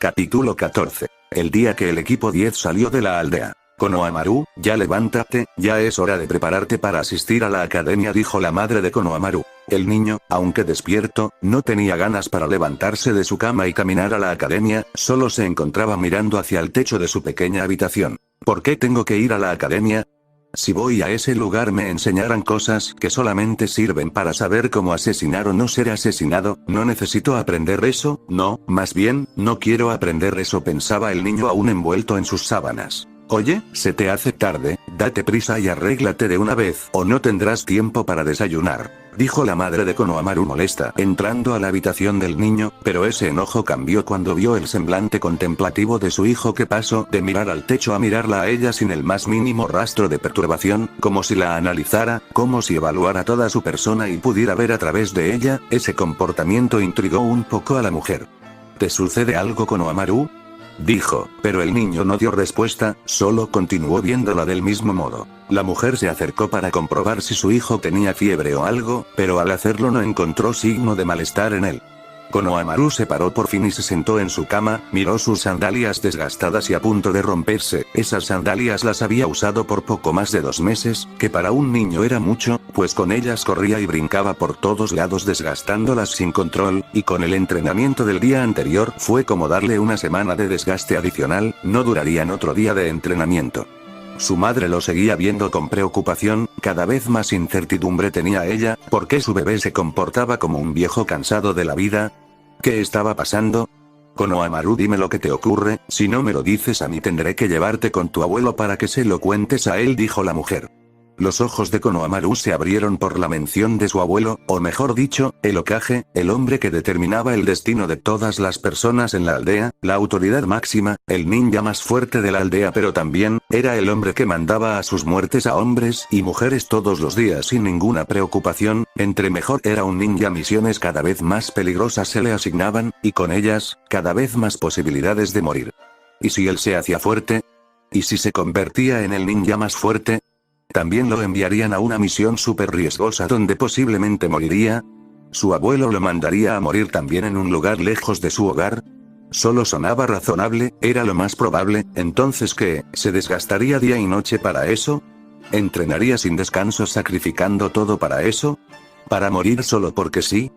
Capítulo 14. El día que el equipo 10 salió de la aldea. Konohamaru, ya levántate, ya es hora de prepararte para asistir a la academia, dijo la madre de Konohamaru. El niño, aunque despierto, no tenía ganas para levantarse de su cama y caminar a la academia, solo se encontraba mirando hacia el techo de su pequeña habitación. ¿Por qué tengo que ir a la academia? Si voy a ese lugar me enseñarán cosas que solamente sirven para saber cómo asesinar o no ser asesinado. No necesito aprender eso, no, más bien, no quiero aprender eso, pensaba el niño aún envuelto en sus sábanas. Oye, se te hace tarde, date prisa y arréglate de una vez o no tendrás tiempo para desayunar, dijo la madre de Konohamaru molesta, entrando a la habitación del niño, pero ese enojo cambió cuando vio el semblante contemplativo de su hijo que pasó de mirar al techo a mirarla a ella sin el más mínimo rastro de perturbación, como si la analizara, como si evaluara toda su persona y pudiera ver a través de ella. Ese comportamiento intrigó un poco a la mujer. ¿Te sucede algo, Konohamaru?, dijo, pero el niño no dio respuesta, solo continuó viéndola del mismo modo. La mujer se acercó para comprobar si su hijo tenía fiebre o algo, pero al hacerlo no encontró signo de malestar en él. Konohamaru se paró por fin y se sentó en su cama, miró sus sandalias desgastadas y a punto de romperse. Esas sandalias las había usado por poco más de 2 meses, que para un niño era mucho, pues con ellas corría y brincaba por todos lados desgastándolas sin control, y con el entrenamiento del día anterior fue como darle una semana de desgaste adicional, no durarían otro día de entrenamiento. Su madre lo seguía viendo con preocupación, cada vez más incertidumbre tenía ella, ¿por qué su bebé se comportaba como un viejo cansado de la vida? ¿Qué estaba pasando? Konohamaru, dime lo que te ocurre, si no me lo dices a mí tendré que llevarte con tu abuelo para que se lo cuentes a él, dijo la mujer. Los ojos de Konohamaru se abrieron por la mención de su abuelo, o mejor dicho, el Hokage, el hombre que determinaba el destino de todas las personas en la aldea, la autoridad máxima, el ninja más fuerte de la aldea, pero también, era el hombre que mandaba a sus muertes a hombres y mujeres todos los días sin ninguna preocupación. Entre mejor era un ninja, misiones cada vez más peligrosas se le asignaban, y con ellas, cada vez más posibilidades de morir. ¿Y si él se hacía fuerte? ¿Y si se convertía en el ninja más fuerte? ¿También lo enviarían a una misión súper riesgosa donde posiblemente moriría? ¿Su abuelo lo mandaría a morir también en un lugar lejos de su hogar? Solo sonaba razonable, era lo más probable. Entonces ¿qué? ¿Se desgastaría día y noche para eso? ¿Entrenaría sin descanso sacrificando todo para eso? ¿Para morir solo porque sí?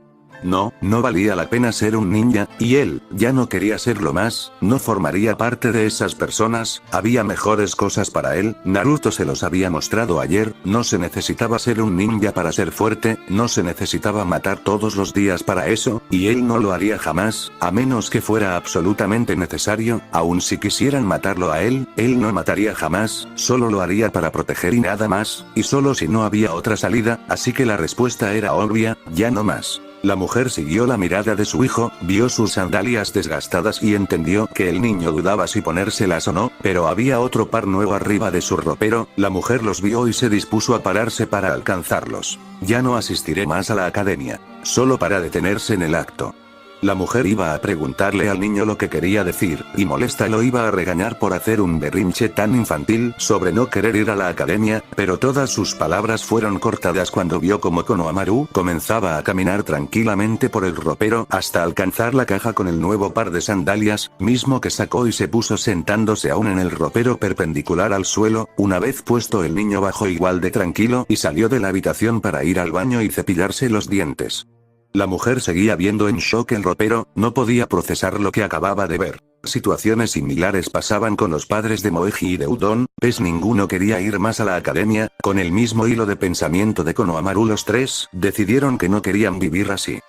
No, no valía la pena ser un ninja, y él, ya no quería serlo más, no formaría parte de esas personas, había mejores cosas para él. Naruto se los había mostrado ayer, no se necesitaba ser un ninja para ser fuerte, no se necesitaba matar todos los días para eso, y él no lo haría jamás, a menos que fuera absolutamente necesario. Aun si quisieran matarlo a él no mataría jamás, solo lo haría para proteger y nada más, y solo si no había otra salida, así que la respuesta era obvia, ya no más. La mujer siguió la mirada de su hijo, vio sus sandalias desgastadas y entendió que el niño dudaba si ponérselas o no, pero había otro par nuevo arriba de su ropero. La mujer los vio y se dispuso a pararse para alcanzarlos. Ya no asistiré más a la academia, solo para detenerse en el acto. La mujer iba a preguntarle al niño lo que quería decir, y molesta lo iba a regañar por hacer un berrinche tan infantil sobre no querer ir a la academia, pero todas sus palabras fueron cortadas cuando vio como Konohamaru comenzaba a caminar tranquilamente por el ropero hasta alcanzar la caja con el nuevo par de sandalias, mismo que sacó y se puso sentándose aún en el ropero perpendicular al suelo. Una vez puesto el niño bajó igual de tranquilo y salió de la habitación para ir al baño y cepillarse los dientes. La mujer seguía viendo en shock el ropero, no podía procesar lo que acababa de ver. Situaciones similares pasaban con los padres de Moeji y de Udon, pues ninguno quería ir más a la academia. Con el mismo hilo de pensamiento de Konohamaru, los tres decidieron que no querían vivir así.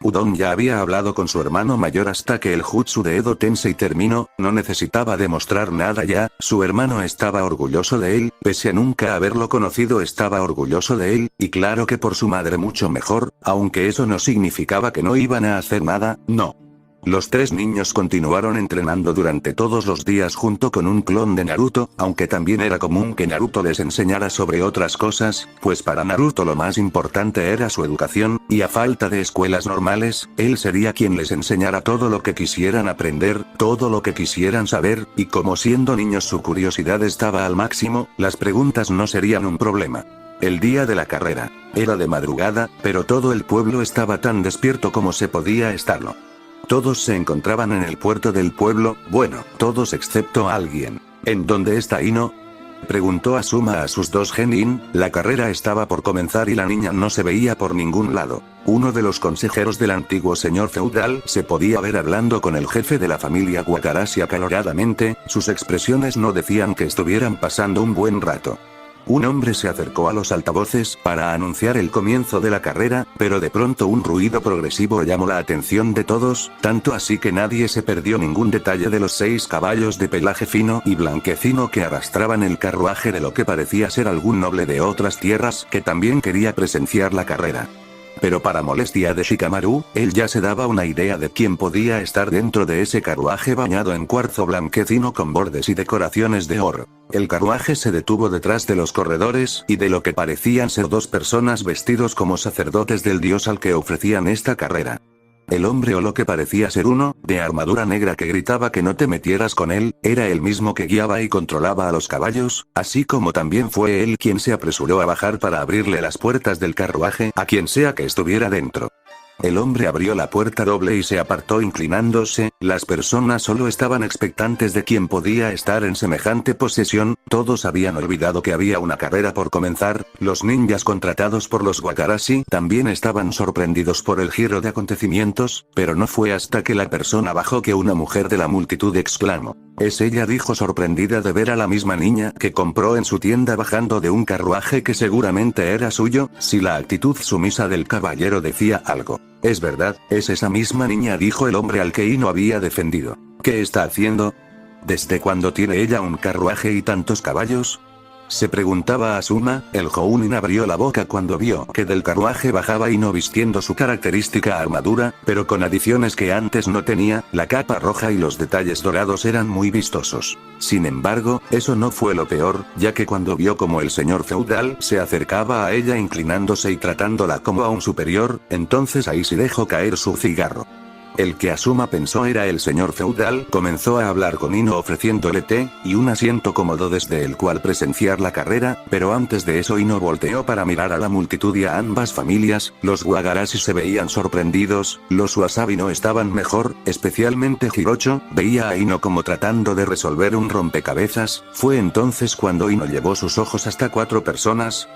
Udon ya había hablado con su hermano mayor hasta que el jutsu de Edo Tensei terminó, no necesitaba demostrar nada ya, su hermano estaba orgulloso de él, pese a nunca haberlo conocido estaba orgulloso de él, y claro que por su madre mucho mejor, aunque eso no significaba que no iban a hacer nada, no. Los tres niños continuaron entrenando durante todos los días junto con un clon de Naruto, aunque también era común que Naruto les enseñara sobre otras cosas, pues para Naruto lo más importante era su educación, y a falta de escuelas normales, él sería quien les enseñara todo lo que quisieran aprender, todo lo que quisieran saber, y como siendo niños su curiosidad estaba al máximo, las preguntas no serían un problema. El día de la carrera. Era de madrugada, pero todo el pueblo estaba tan despierto como se podía estarlo. Todos se encontraban en el puerto del pueblo, bueno, todos excepto alguien. ¿En dónde está Ino?, preguntó Asuma a sus dos genin. La carrera estaba por comenzar y la niña no se veía por ningún lado. Uno de los consejeros del antiguo señor feudal se podía ver hablando con el jefe de la familia Wakarashi acaloradamente, sus expresiones no decían que estuvieran pasando un buen rato. Un hombre se acercó a los altavoces para anunciar el comienzo de la carrera, pero de pronto un ruido progresivo llamó la atención de todos, tanto así que nadie se perdió ningún detalle de los 6 caballos de pelaje fino y blanquecino que arrastraban el carruaje de lo que parecía ser algún noble de otras tierras que también quería presenciar la carrera. Pero para molestia de Shikamaru, él ya se daba una idea de quién podía estar dentro de ese carruaje bañado en cuarzo blanquecino con bordes y decoraciones de oro. El carruaje se detuvo detrás de los corredores y de lo que parecían ser 2 personas vestidos como sacerdotes del dios al que ofrecían esta carrera. El hombre o lo que parecía ser uno, de armadura negra que gritaba que no te metieras con él, era el mismo que guiaba y controlaba a los caballos, así como también fue él quien se apresuró a bajar para abrirle las puertas del carruaje a quien sea que estuviera dentro. El hombre abrió la puerta doble y se apartó inclinándose. Las personas solo estaban expectantes de quién podía estar en semejante posesión, todos habían olvidado que había una carrera por comenzar. Los ninjas contratados por los Wakarashi también estaban sorprendidos por el giro de acontecimientos, pero no fue hasta que la persona bajó que una mujer de la multitud exclamó: «Es ella», dijo sorprendida de ver a la misma niña que compró en su tienda bajando de un carruaje que seguramente era suyo, si la actitud sumisa del caballero decía algo. «Es verdad, es esa misma niña», dijo el hombre al que Ino había defendido. «¿Qué está haciendo? ¿Desde cuándo tiene ella un carruaje y tantos caballos?», se preguntaba Asuma. El Jounin abrió la boca cuando vio que del carruaje bajaba Ino vistiendo su característica armadura, pero con adiciones que antes no tenía. La capa roja y los detalles dorados eran muy vistosos. Sin embargo, eso no fue lo peor, ya que cuando vio como el señor feudal se acercaba a ella inclinándose y tratándola como a un superior, entonces ahí sí dejó caer su cigarro. El que Asuma pensó era el señor feudal, comenzó a hablar con Ino ofreciéndole té y un asiento cómodo desde el cual presenciar la carrera, pero antes de eso Ino volteó para mirar a la multitud y a ambas familias. Los Wakarashi se veían sorprendidos, los Wasabi no estaban mejor, especialmente Hirocho, veía a Ino como tratando de resolver un rompecabezas. Fue entonces cuando Ino llevó sus ojos hasta 4 personas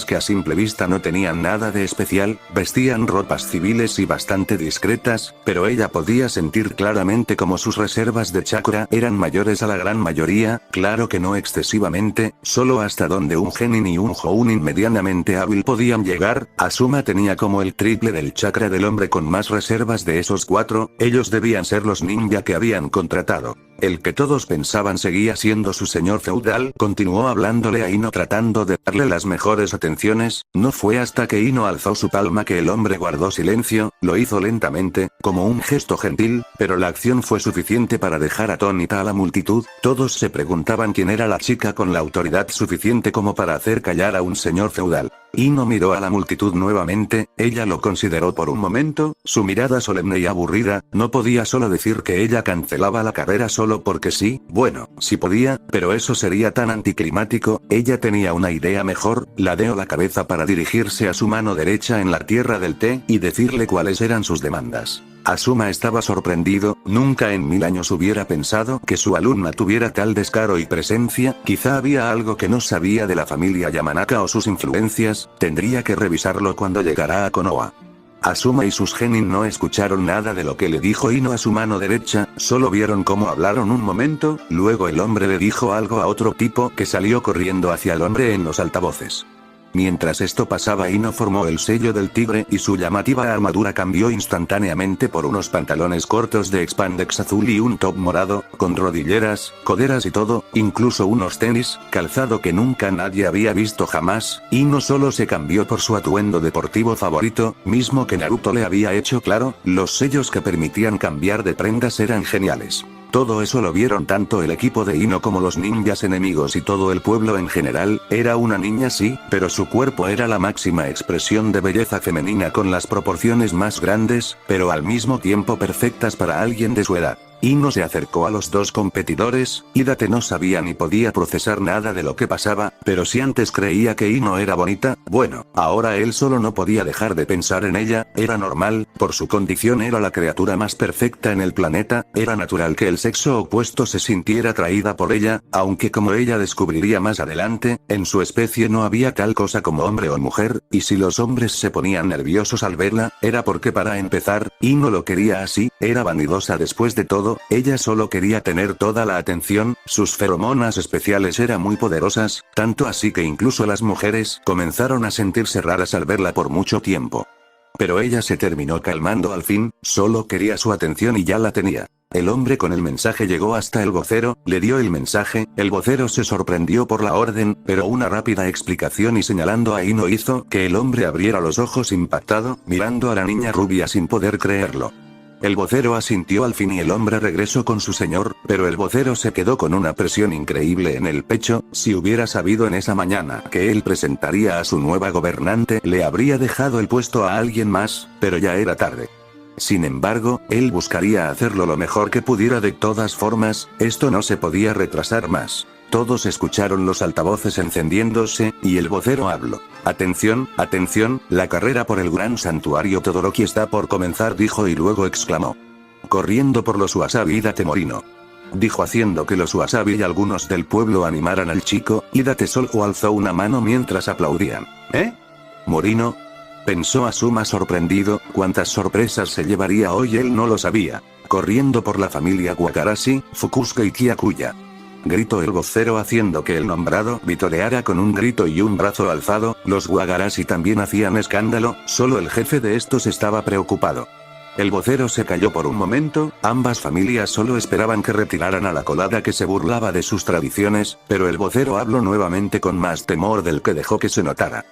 que a simple vista no tenían nada de especial, vestían ropas civiles y bastante discretas, pero ella podía sentir claramente como sus reservas de chakra eran mayores a la gran mayoría, claro que no excesivamente, solo hasta donde un genin y un jounin medianamente hábil podían llegar. Asuma tenía como el triple del chakra del hombre con más reservas de esos 4, ellos debían ser los ninja que habían contratado. El que todos pensaban seguía siendo su señor feudal, continuó hablándole a Ino tratando de darle las mejores atenciones. No fue hasta que Ino alzó su palma que el hombre guardó silencio, lo hizo lentamente, como un gesto gentil, pero la acción fue suficiente para dejar atónita a la multitud. Todos se preguntaban quién era la chica con la autoridad suficiente como para hacer callar a un señor feudal. Ino miró a la multitud nuevamente, ella lo consideró por un momento, su mirada solemne y aburrida. No podía solo decir que ella cancelaba la carrera solo porque sí, bueno, sí podía, pero eso sería tan anticlimático. Ella tenía una idea mejor, ladeó la cabeza para dirigirse a su mano derecha en la tierra del té y decirle cuáles eran sus demandas. Asuma estaba sorprendido, nunca en 1000 años hubiera pensado que su alumna tuviera tal descaro y presencia. Quizá había algo que no sabía de la familia Yamanaka o sus influencias, tendría que revisarlo cuando llegara a Konoha. Asuma y sus genin no escucharon nada de lo que le dijo Ino a su mano derecha, solo vieron cómo hablaron un momento, luego el hombre le dijo algo a otro tipo que salió corriendo hacia el hombre en los altavoces. Mientras esto pasaba, Ino formó el sello del tigre y su llamativa armadura cambió instantáneamente por unos pantalones cortos de spandex azul y un top morado, con rodilleras, coderas y todo, incluso unos tenis, calzado que nunca nadie había visto jamás. Ino solo se cambió por su atuendo deportivo favorito, mismo que Naruto le había hecho claro. Los sellos que permitían cambiar de prendas eran geniales. Todo eso lo vieron tanto el equipo de Ino como los ninjas enemigos y todo el pueblo en general. Era una niña sí, pero su cuerpo era la máxima expresión de belleza femenina con las proporciones más grandes, pero al mismo tiempo perfectas para alguien de su edad. Ino se acercó a los dos competidores, y Date no sabía ni podía procesar nada de lo que pasaba, pero si antes creía que Ino era bonita, bueno, ahora él solo no podía dejar de pensar en ella, era normal, por su condición era la criatura más perfecta en el planeta, era natural que el sexo opuesto se sintiera atraída por ella, aunque como ella descubriría más adelante, en su especie no había tal cosa como hombre o mujer, y si los hombres se ponían nerviosos al verla, era porque para empezar, Ino lo quería así, era vanidosa después de todo, ella solo quería tener toda la atención, sus feromonas especiales eran muy poderosas, tanto así que incluso las mujeres comenzaron a sentirse raras al verla por mucho tiempo. Pero ella se terminó calmando al fin, solo quería su atención y ya la tenía. El hombre con el mensaje llegó hasta el vocero, le dio el mensaje, el vocero se sorprendió por la orden, pero una rápida explicación y señalando a Ino hizo que el hombre abriera los ojos impactado, mirando a la niña rubia sin poder creerlo. El vocero asintió al fin y el hombre regresó con su señor, pero el vocero se quedó con una presión increíble en el pecho, si hubiera sabido en esa mañana que él presentaría a su nueva gobernante le habría dejado el puesto a alguien más, pero ya era tarde. Sin embargo, él buscaría hacerlo lo mejor que pudiera de todas formas, esto no se podía retrasar más. Todos escucharon los altavoces encendiéndose, y el vocero habló. Atención, atención, la carrera por el gran santuario Todoroki está por comenzar, dijo y luego exclamó. Corriendo por los Wasabi Date Morino. Dijo haciendo que los Wasabi y algunos del pueblo animaran al chico, y Date solo alzó una mano mientras aplaudían. ¿Eh? ¿Morino? Pensó Asuma sorprendido, cuántas sorpresas se llevaría hoy él no lo sabía. Corriendo por la familia Wakarashi, Fukusuka y Kyakuya. Gritó el vocero haciendo que el nombrado vitoreara con un grito y un brazo alzado, los Wakarashi también hacían escándalo, solo el jefe de estos estaba preocupado. El vocero se calló por un momento, ambas familias solo esperaban que retiraran a la colada que se burlaba de sus tradiciones, pero el vocero habló nuevamente con más temor del que dejó que se notara.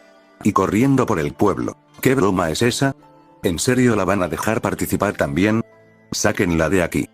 Y corriendo por el pueblo. ¿Qué broma es esa? ¿En serio la van a dejar participar también? Sáquenla de aquí.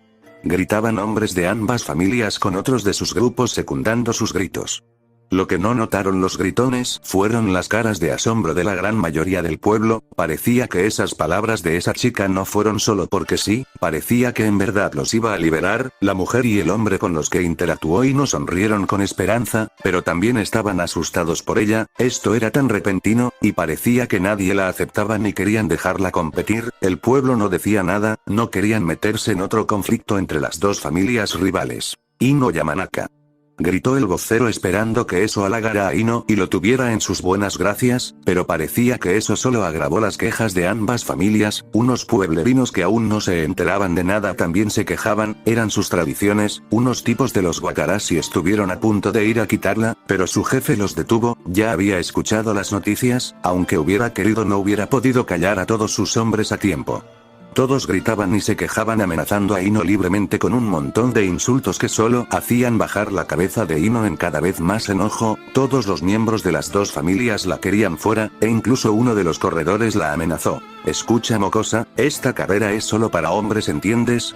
Gritaban hombres de ambas familias con otros de sus grupos secundando sus gritos. Lo que no notaron los gritones fueron las caras de asombro de la gran mayoría del pueblo, parecía que esas palabras de esa chica no fueron solo porque sí, parecía que en verdad los iba a liberar, la mujer y el hombre con los que interactuó y no sonrieron con esperanza, pero también estaban asustados por ella, esto era tan repentino, y parecía que nadie la aceptaba ni querían dejarla competir, el pueblo no decía nada, no querían meterse en otro conflicto entre las dos familias rivales. Ino Yamanaka. Gritó el vocero esperando que eso halagara a Ino y lo tuviera en sus buenas gracias, pero parecía que eso solo agravó las quejas de ambas familias, unos pueblerinos que aún no se enteraban de nada también se quejaban, eran sus tradiciones, unos tipos de los Wakarashi estuvieron a punto de ir a quitarla, pero su jefe los detuvo, ya había escuchado las noticias, aunque hubiera querido no hubiera podido callar a todos sus hombres a tiempo. Todos gritaban y se quejaban amenazando a Ino libremente con un montón de insultos que solo hacían bajar la cabeza de Ino en cada vez más enojo, todos los miembros de las dos familias la querían fuera, e incluso uno de los corredores la amenazó. Escucha mocosa, esta carrera es solo para hombres, ¿entiendes?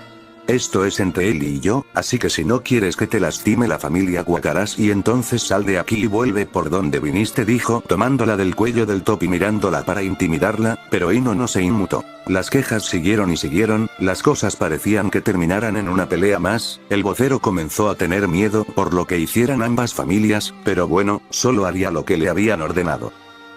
Esto es entre él y yo, así que si no quieres que te lastime la familia Wakarashi entonces sal de aquí y vuelve por donde viniste, dijo tomándola del cuello del top y mirándola para intimidarla, pero Ino no se inmutó. Las quejas siguieron y siguieron, las cosas parecían que terminaran en una pelea más, el vocero comenzó a tener miedo por lo que hicieran ambas familias, pero bueno, solo haría lo que le habían ordenado.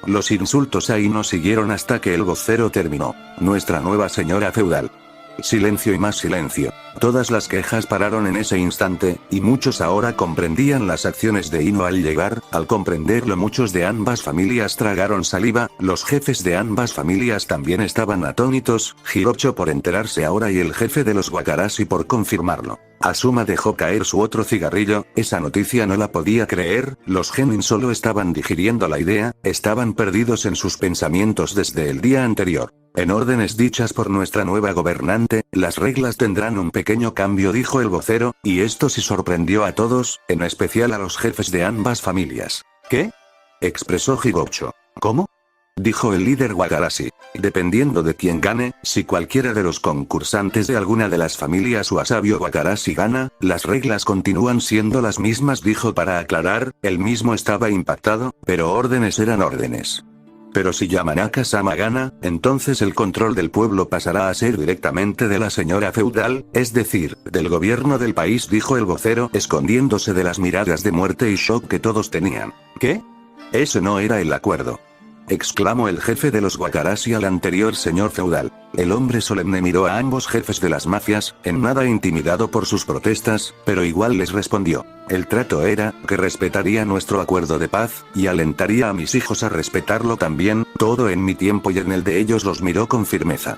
Los insultos a Ino siguieron hasta que el vocero terminó. Nuestra nueva señora feudal. Silencio y más silencio. Todas las quejas pararon en ese instante, y muchos ahora comprendían las acciones de Ino al llegar, al comprenderlo muchos de ambas familias tragaron saliva, los jefes de ambas familias también estaban atónitos, Hirocho por enterarse ahora y el jefe de los Wakarashi por confirmarlo. Asuma dejó caer su otro cigarrillo, esa noticia no la podía creer, los genin solo estaban digiriendo la idea, estaban perdidos en sus pensamientos desde el día anterior. En órdenes dichas por nuestra nueva gobernante, las reglas tendrán un pequeño cambio, dijo el vocero, y esto sí sorprendió a todos, en especial a los jefes de ambas familias. ¿Qué? Expresó Higocho. ¿Cómo? Dijo el líder Wakarashi. Dependiendo de quién gane, si cualquiera de los concursantes de alguna de las familias Wasabi o Wakarashi gana, las reglas continúan siendo las mismas, dijo para aclarar, él mismo estaba impactado, pero órdenes eran órdenes. Pero si Yamanaka-sama gana, entonces el control del pueblo pasará a ser directamente de la señora feudal, es decir, del gobierno del país, dijo el vocero, escondiéndose de las miradas de muerte y shock que todos tenían. ¿Qué? Ese no era el acuerdo, exclamó el jefe de los Wakaratsu al anterior señor feudal. El hombre solemne miró a ambos jefes de las mafias, en nada intimidado por sus protestas, pero igual les respondió. El trato era, que respetaría nuestro acuerdo de paz, y alentaría a mis hijos a respetarlo también, todo en mi tiempo y en el de ellos. Los miró con firmeza.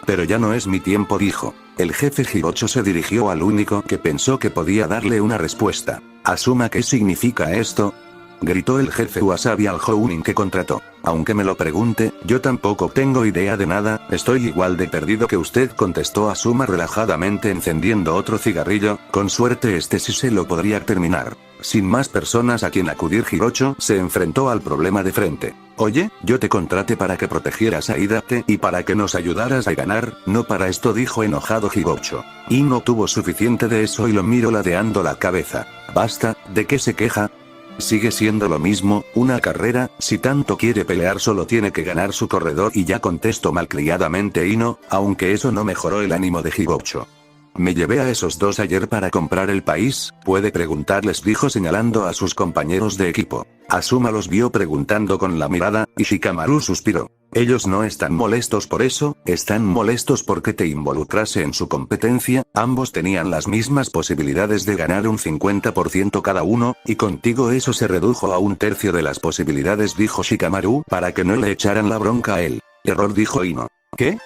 Pero ya no es mi tiempo, dijo. El jefe Hirocho se dirigió al único que pensó que podía darle una respuesta. Asuma, ¿qué significa esto?, gritó el jefe Wasabi al Jounin que contrató. Aunque me lo pregunte, yo tampoco tengo idea de nada, estoy igual de perdido que usted, contestó Asuma relajadamente encendiendo otro cigarrillo. Con suerte este sí se lo podría terminar. Sin más personas a quien acudir, Hirocho se enfrentó al problema de frente. Oye, yo te contraté para que protegieras a Hidate y para que nos ayudaras a ganar, no para esto, dijo enojado Hirocho. Y no tuvo suficiente de eso y lo miró ladeando la cabeza. Basta, ¿de qué se queja? Sigue siendo lo mismo, una carrera, si tanto quiere pelear solo tiene que ganar su corredor y ya, contestó malcriadamente Ino, aunque eso no mejoró el ánimo de Hirocho. Me llevé a esos dos ayer para comprar el país, puede preguntarles, dijo señalando a sus compañeros de equipo. Asuma los vio preguntando con la mirada, y Shikamaru suspiró. Ellos no están molestos por eso, están molestos porque te involucrase en su competencia, ambos tenían las mismas posibilidades de ganar un 50% cada uno, y contigo eso se redujo a un tercio de las posibilidades, dijo Shikamaru, para que no le echaran la bronca a él. Error, dijo Ino. ¿Qué?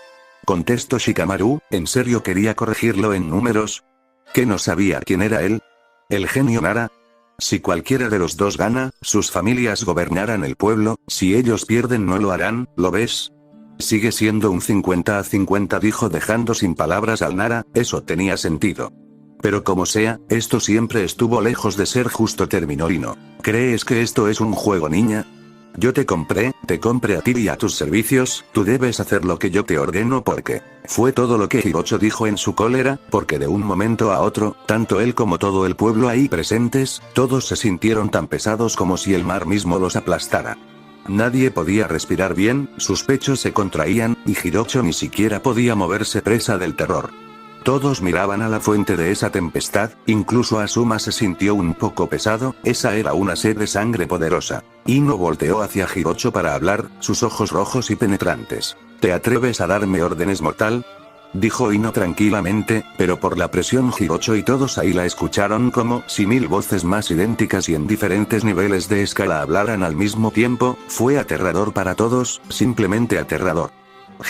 Contestó Shikamaru, ¿en serio quería corregirlo en números? ¿Que no sabía quién era él? ¿El genio Nara? Si cualquiera de los dos gana, sus familias gobernarán el pueblo, si ellos pierden no lo harán, ¿lo ves? Sigue siendo un 50-50, dijo dejando sin palabras al Nara, eso tenía sentido. Pero como sea, esto siempre estuvo lejos de ser justo, terminó Ino. ¿Crees que esto es un juego, niña? Yo te compré a ti y a tus servicios, tú debes hacer lo que yo te ordeno porque... Fue todo lo que Hirocho dijo en su cólera, porque de un momento a otro, tanto él como todo el pueblo ahí presentes, todos se sintieron tan pesados como si el mar mismo los aplastara. Nadie podía respirar bien, sus pechos se contraían, y Hirocho ni siquiera podía moverse, presa del terror. Todos miraban a la fuente de esa tempestad, incluso Asuma se sintió un poco pesado, esa era una sed de sangre poderosa. Ino volteó hacia Hirocho para hablar, sus ojos rojos y penetrantes. ¿Te atreves a darme órdenes, mortal?, dijo Ino tranquilamente, pero por la presión Hirocho y todos ahí la escucharon como si 1000 voces más idénticas y en diferentes niveles de escala hablaran al mismo tiempo. Fue aterrador para todos, simplemente aterrador.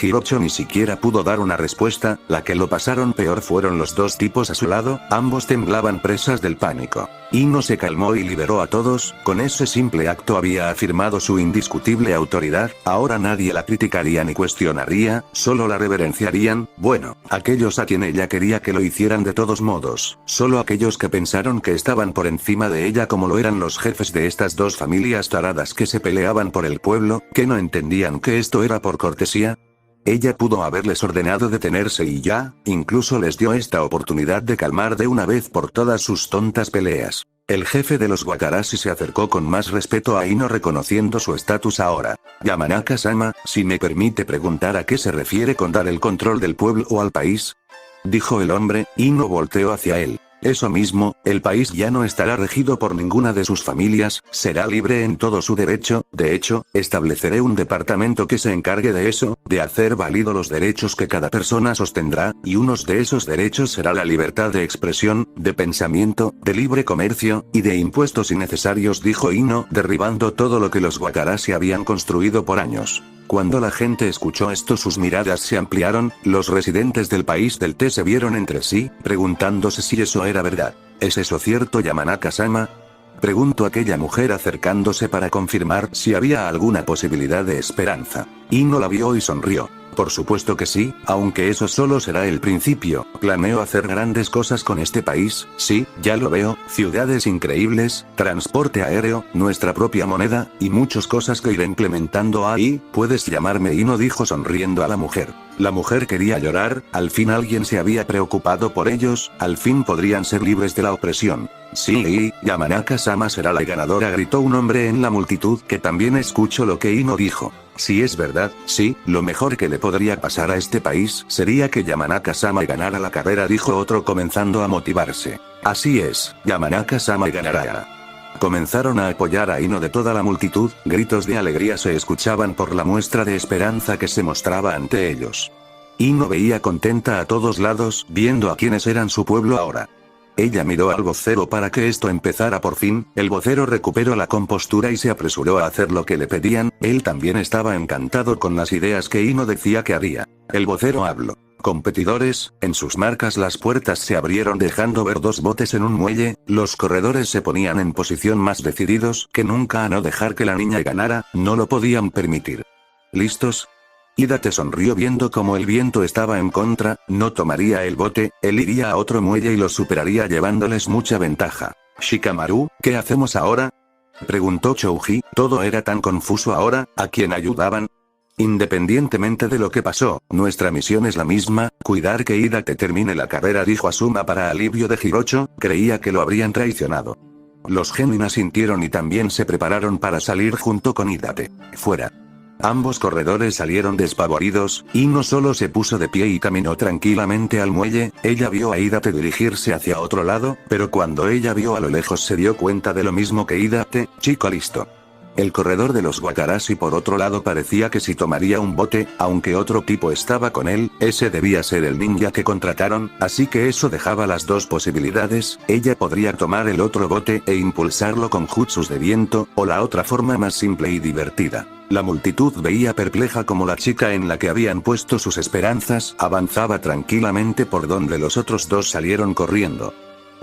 Hirocho ni siquiera pudo dar una respuesta, la que lo pasaron peor fueron los dos tipos a su lado, ambos temblaban presas del pánico. Ino se calmó y liberó a todos, con ese simple acto había afirmado su indiscutible autoridad, ahora nadie la criticaría ni cuestionaría, solo la reverenciarían, bueno, aquellos a quien ella quería que lo hicieran de todos modos, solo aquellos que pensaron que estaban por encima de ella como lo eran los jefes de estas dos familias taradas que se peleaban por el pueblo, que no entendían que esto era por cortesía. Ella pudo haberles ordenado detenerse y ya, incluso les dio esta oportunidad de calmar de una vez por todas sus tontas peleas. El jefe de los Wakaratsu se acercó con más respeto a Ino reconociendo su estatus ahora. Yamanaka-sama, si me permite preguntar a qué se refiere con dar el control del pueblo o al país, dijo el hombre. Ino volteó hacia él. Eso mismo, el país ya no estará regido por ninguna de sus familias, será libre en todo su derecho, de hecho, estableceré un departamento que se encargue de eso, de hacer válido los derechos que cada persona sostendrá, y unos de esos derechos será la libertad de expresión, de pensamiento, de libre comercio, y de impuestos innecesarios, dijo Ino, derribando todo lo que los Wakaratsu habían construido por años. Cuando la gente escuchó esto sus miradas se ampliaron, los residentes del país del té se vieron entre sí, preguntándose si eso era verdad. ¿Es eso cierto, Yamanaka-sama?, preguntó aquella mujer acercándose para confirmar si había alguna posibilidad de esperanza. Ino la vio y sonrió. Por supuesto que sí, aunque eso solo será el principio, planeo hacer grandes cosas con este país, sí, ya lo veo, ciudades increíbles, transporte aéreo, nuestra propia moneda, y muchas cosas que iré implementando ahí. Puedes llamarme Ino, dijo sonriendo a la mujer. La mujer quería llorar, al fin alguien se había preocupado por ellos, al fin podrían ser libres de la opresión. Sí, Yamanaka-sama será la ganadora, gritó un hombre en la multitud que también escuchó lo que Ino dijo. Si es verdad, sí, lo mejor que le podría pasar a este país sería que Yamanaka-sama ganara la carrera, dijo otro comenzando a motivarse. Así es, Yamanaka-sama ganará. Comenzaron a apoyar a Ino de toda la multitud, gritos de alegría se escuchaban por la muestra de esperanza que se mostraba ante ellos. Ino veía contenta a todos lados, viendo a quienes eran su pueblo ahora. Ella miró al vocero para que esto empezara por fin, el vocero recuperó la compostura y se apresuró a hacer lo que le pedían, él también estaba encantado con las ideas que Ino decía que haría. El vocero habló. Competidores, en sus marcas las puertas se abrieron dejando ver 2 botes en un muelle, los corredores se ponían en posición más decididos que nunca a no dejar que la niña ganara, no lo podían permitir. ¿Listos? Hidate sonrió viendo cómo el viento estaba en contra, no tomaría el bote, él iría a otro muelle y los superaría llevándoles mucha ventaja. Shikamaru, ¿qué hacemos ahora? Preguntó Chouji, todo era tan confuso ahora, ¿a quién ayudaban? Independientemente de lo que pasó, nuestra misión es la misma, cuidar que Hidate termine la carrera, dijo Asuma para alivio de Hirocho, creía que lo habrían traicionado. Los genin asintieron y también se prepararon para salir junto con Hidate. Fuera. Ambos corredores salieron despavoridos, y no solo se puso de pie y caminó tranquilamente al muelle, ella vio a Hidate dirigirse hacia otro lado, pero cuando ella vio a lo lejos se dio cuenta de lo mismo que Hidate, chico listo. El corredor de los Wakarashi por otro lado parecía que si tomaría un bote, aunque otro tipo estaba con él, ese debía ser el ninja que contrataron, así que eso dejaba las 2 posibilidades, ella podría tomar el otro bote e impulsarlo con jutsus de viento, o la otra forma más simple y divertida. La multitud veía perpleja como la chica en la que habían puesto sus esperanzas avanzaba tranquilamente por donde los otros 2 salieron corriendo.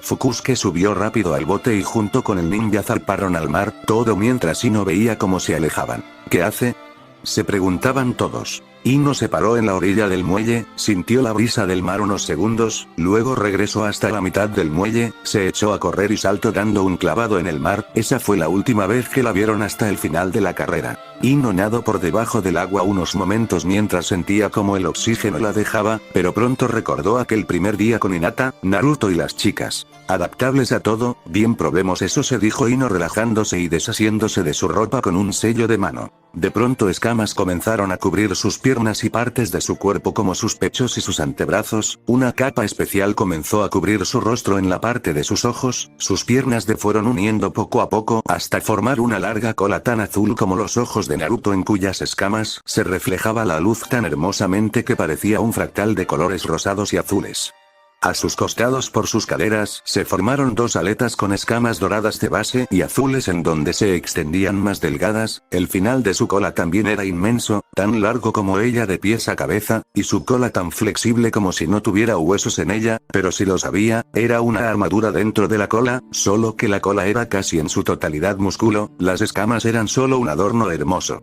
Fukusuke subió rápido al bote y junto con el ninja zarparon al mar, todo mientras Ino veía cómo se alejaban. ¿Qué hace? Se preguntaban todos. Ino se paró en la orilla del muelle, sintió la brisa del mar unos segundos, luego regresó hasta la mitad del muelle, se echó a correr y saltó dando un clavado en el mar, esa fue la última vez que la vieron hasta el final de la carrera. Ino nadó por debajo del agua unos momentos mientras sentía como el oxígeno la dejaba, pero pronto recordó aquel primer día con Hinata, Naruto y las chicas. Adaptables a todo, bien probemos eso, se dijo Ino relajándose y deshaciéndose de su ropa con un sello de mano. De pronto escamas comenzaron a cubrir sus piernas y partes de su cuerpo como sus pechos y sus antebrazos, una capa especial comenzó a cubrir su rostro en la parte de sus ojos, sus piernas se fueron uniendo poco a poco hasta formar una larga cola tan azul como los ojos de Naruto en cuyas escamas se reflejaba la luz tan hermosamente que parecía un fractal de colores rosados y azules. A sus costados por sus caderas se formaron 2 aletas con escamas doradas de base y azules en donde se extendían más delgadas, el final de su cola también era inmenso, tan largo como ella de pies a cabeza, y su cola tan flexible como si no tuviera huesos en ella, pero si los había, era una armadura dentro de la cola, solo que la cola era casi en su totalidad músculo, las escamas eran solo un adorno hermoso.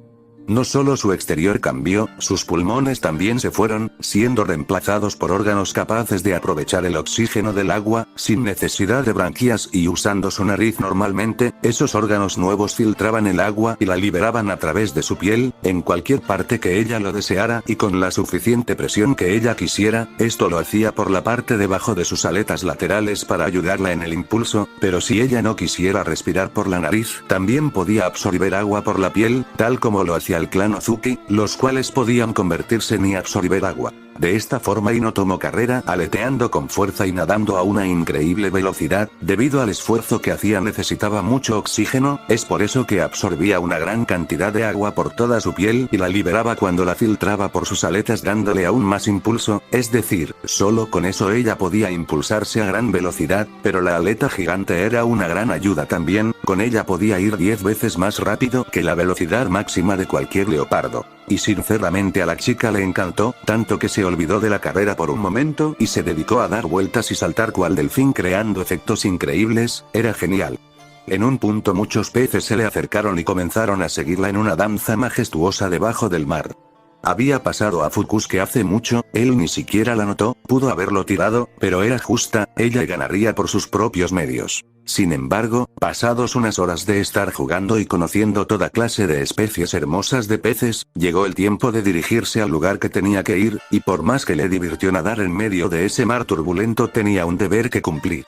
No solo su exterior cambió, sus pulmones también se fueron, siendo reemplazados por órganos capaces de aprovechar el oxígeno del agua, sin necesidad de branquias y usando su nariz normalmente, esos órganos nuevos filtraban el agua y la liberaban a través de su piel, en cualquier parte que ella lo deseara y con la suficiente presión que ella quisiera, esto lo hacía por la parte debajo de sus aletas laterales para ayudarla en el impulso, pero si ella no quisiera respirar por la nariz, también podía absorber agua por la piel, tal como lo hacía el clan Ozuki, los cuales podían convertirse en y absorber agua. De esta forma Ino tomó carrera aleteando con fuerza y nadando a una increíble velocidad, debido al esfuerzo que hacía necesitaba mucho oxígeno, es por eso que absorbía una gran cantidad de agua por toda su piel y la liberaba cuando la filtraba por sus aletas dándole aún más impulso, es decir, solo con eso ella podía impulsarse a gran velocidad, pero la aleta gigante era una gran ayuda también, con ella podía ir 10 veces más rápido que la velocidad máxima de cualquier leopardo. Y sinceramente a la chica le encantó, tanto que se olvidó de la carrera por un momento y se dedicó a dar vueltas y saltar cual delfín creando efectos increíbles, era genial. En un punto muchos peces se le acercaron y comenzaron a seguirla en una danza majestuosa debajo del mar. Había pasado a Fukusuke hace mucho, él ni siquiera la notó, pudo haberlo tirado, pero era justa, ella ganaría por sus propios medios. Sin embargo, pasados unas horas de estar jugando y conociendo toda clase de especies hermosas de peces, llegó el tiempo de dirigirse al lugar que tenía que ir, y por más que le divirtió nadar en medio de ese mar turbulento tenía un deber que cumplir.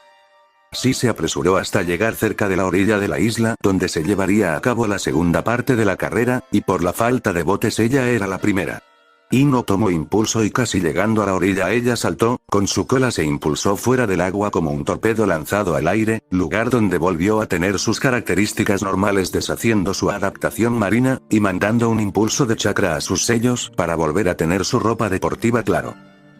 Sí se apresuró hasta llegar cerca de la orilla de la isla donde se llevaría a cabo la segunda parte de la carrera, y por la falta de botes ella era la primera. Ino tomó impulso y casi llegando a la orilla ella saltó, con su cola se impulsó fuera del agua como un torpedo lanzado al aire, lugar donde volvió a tener sus características normales deshaciendo su adaptación marina, y mandando un impulso de chakra a sus sellos para volver a tener su ropa deportiva claro.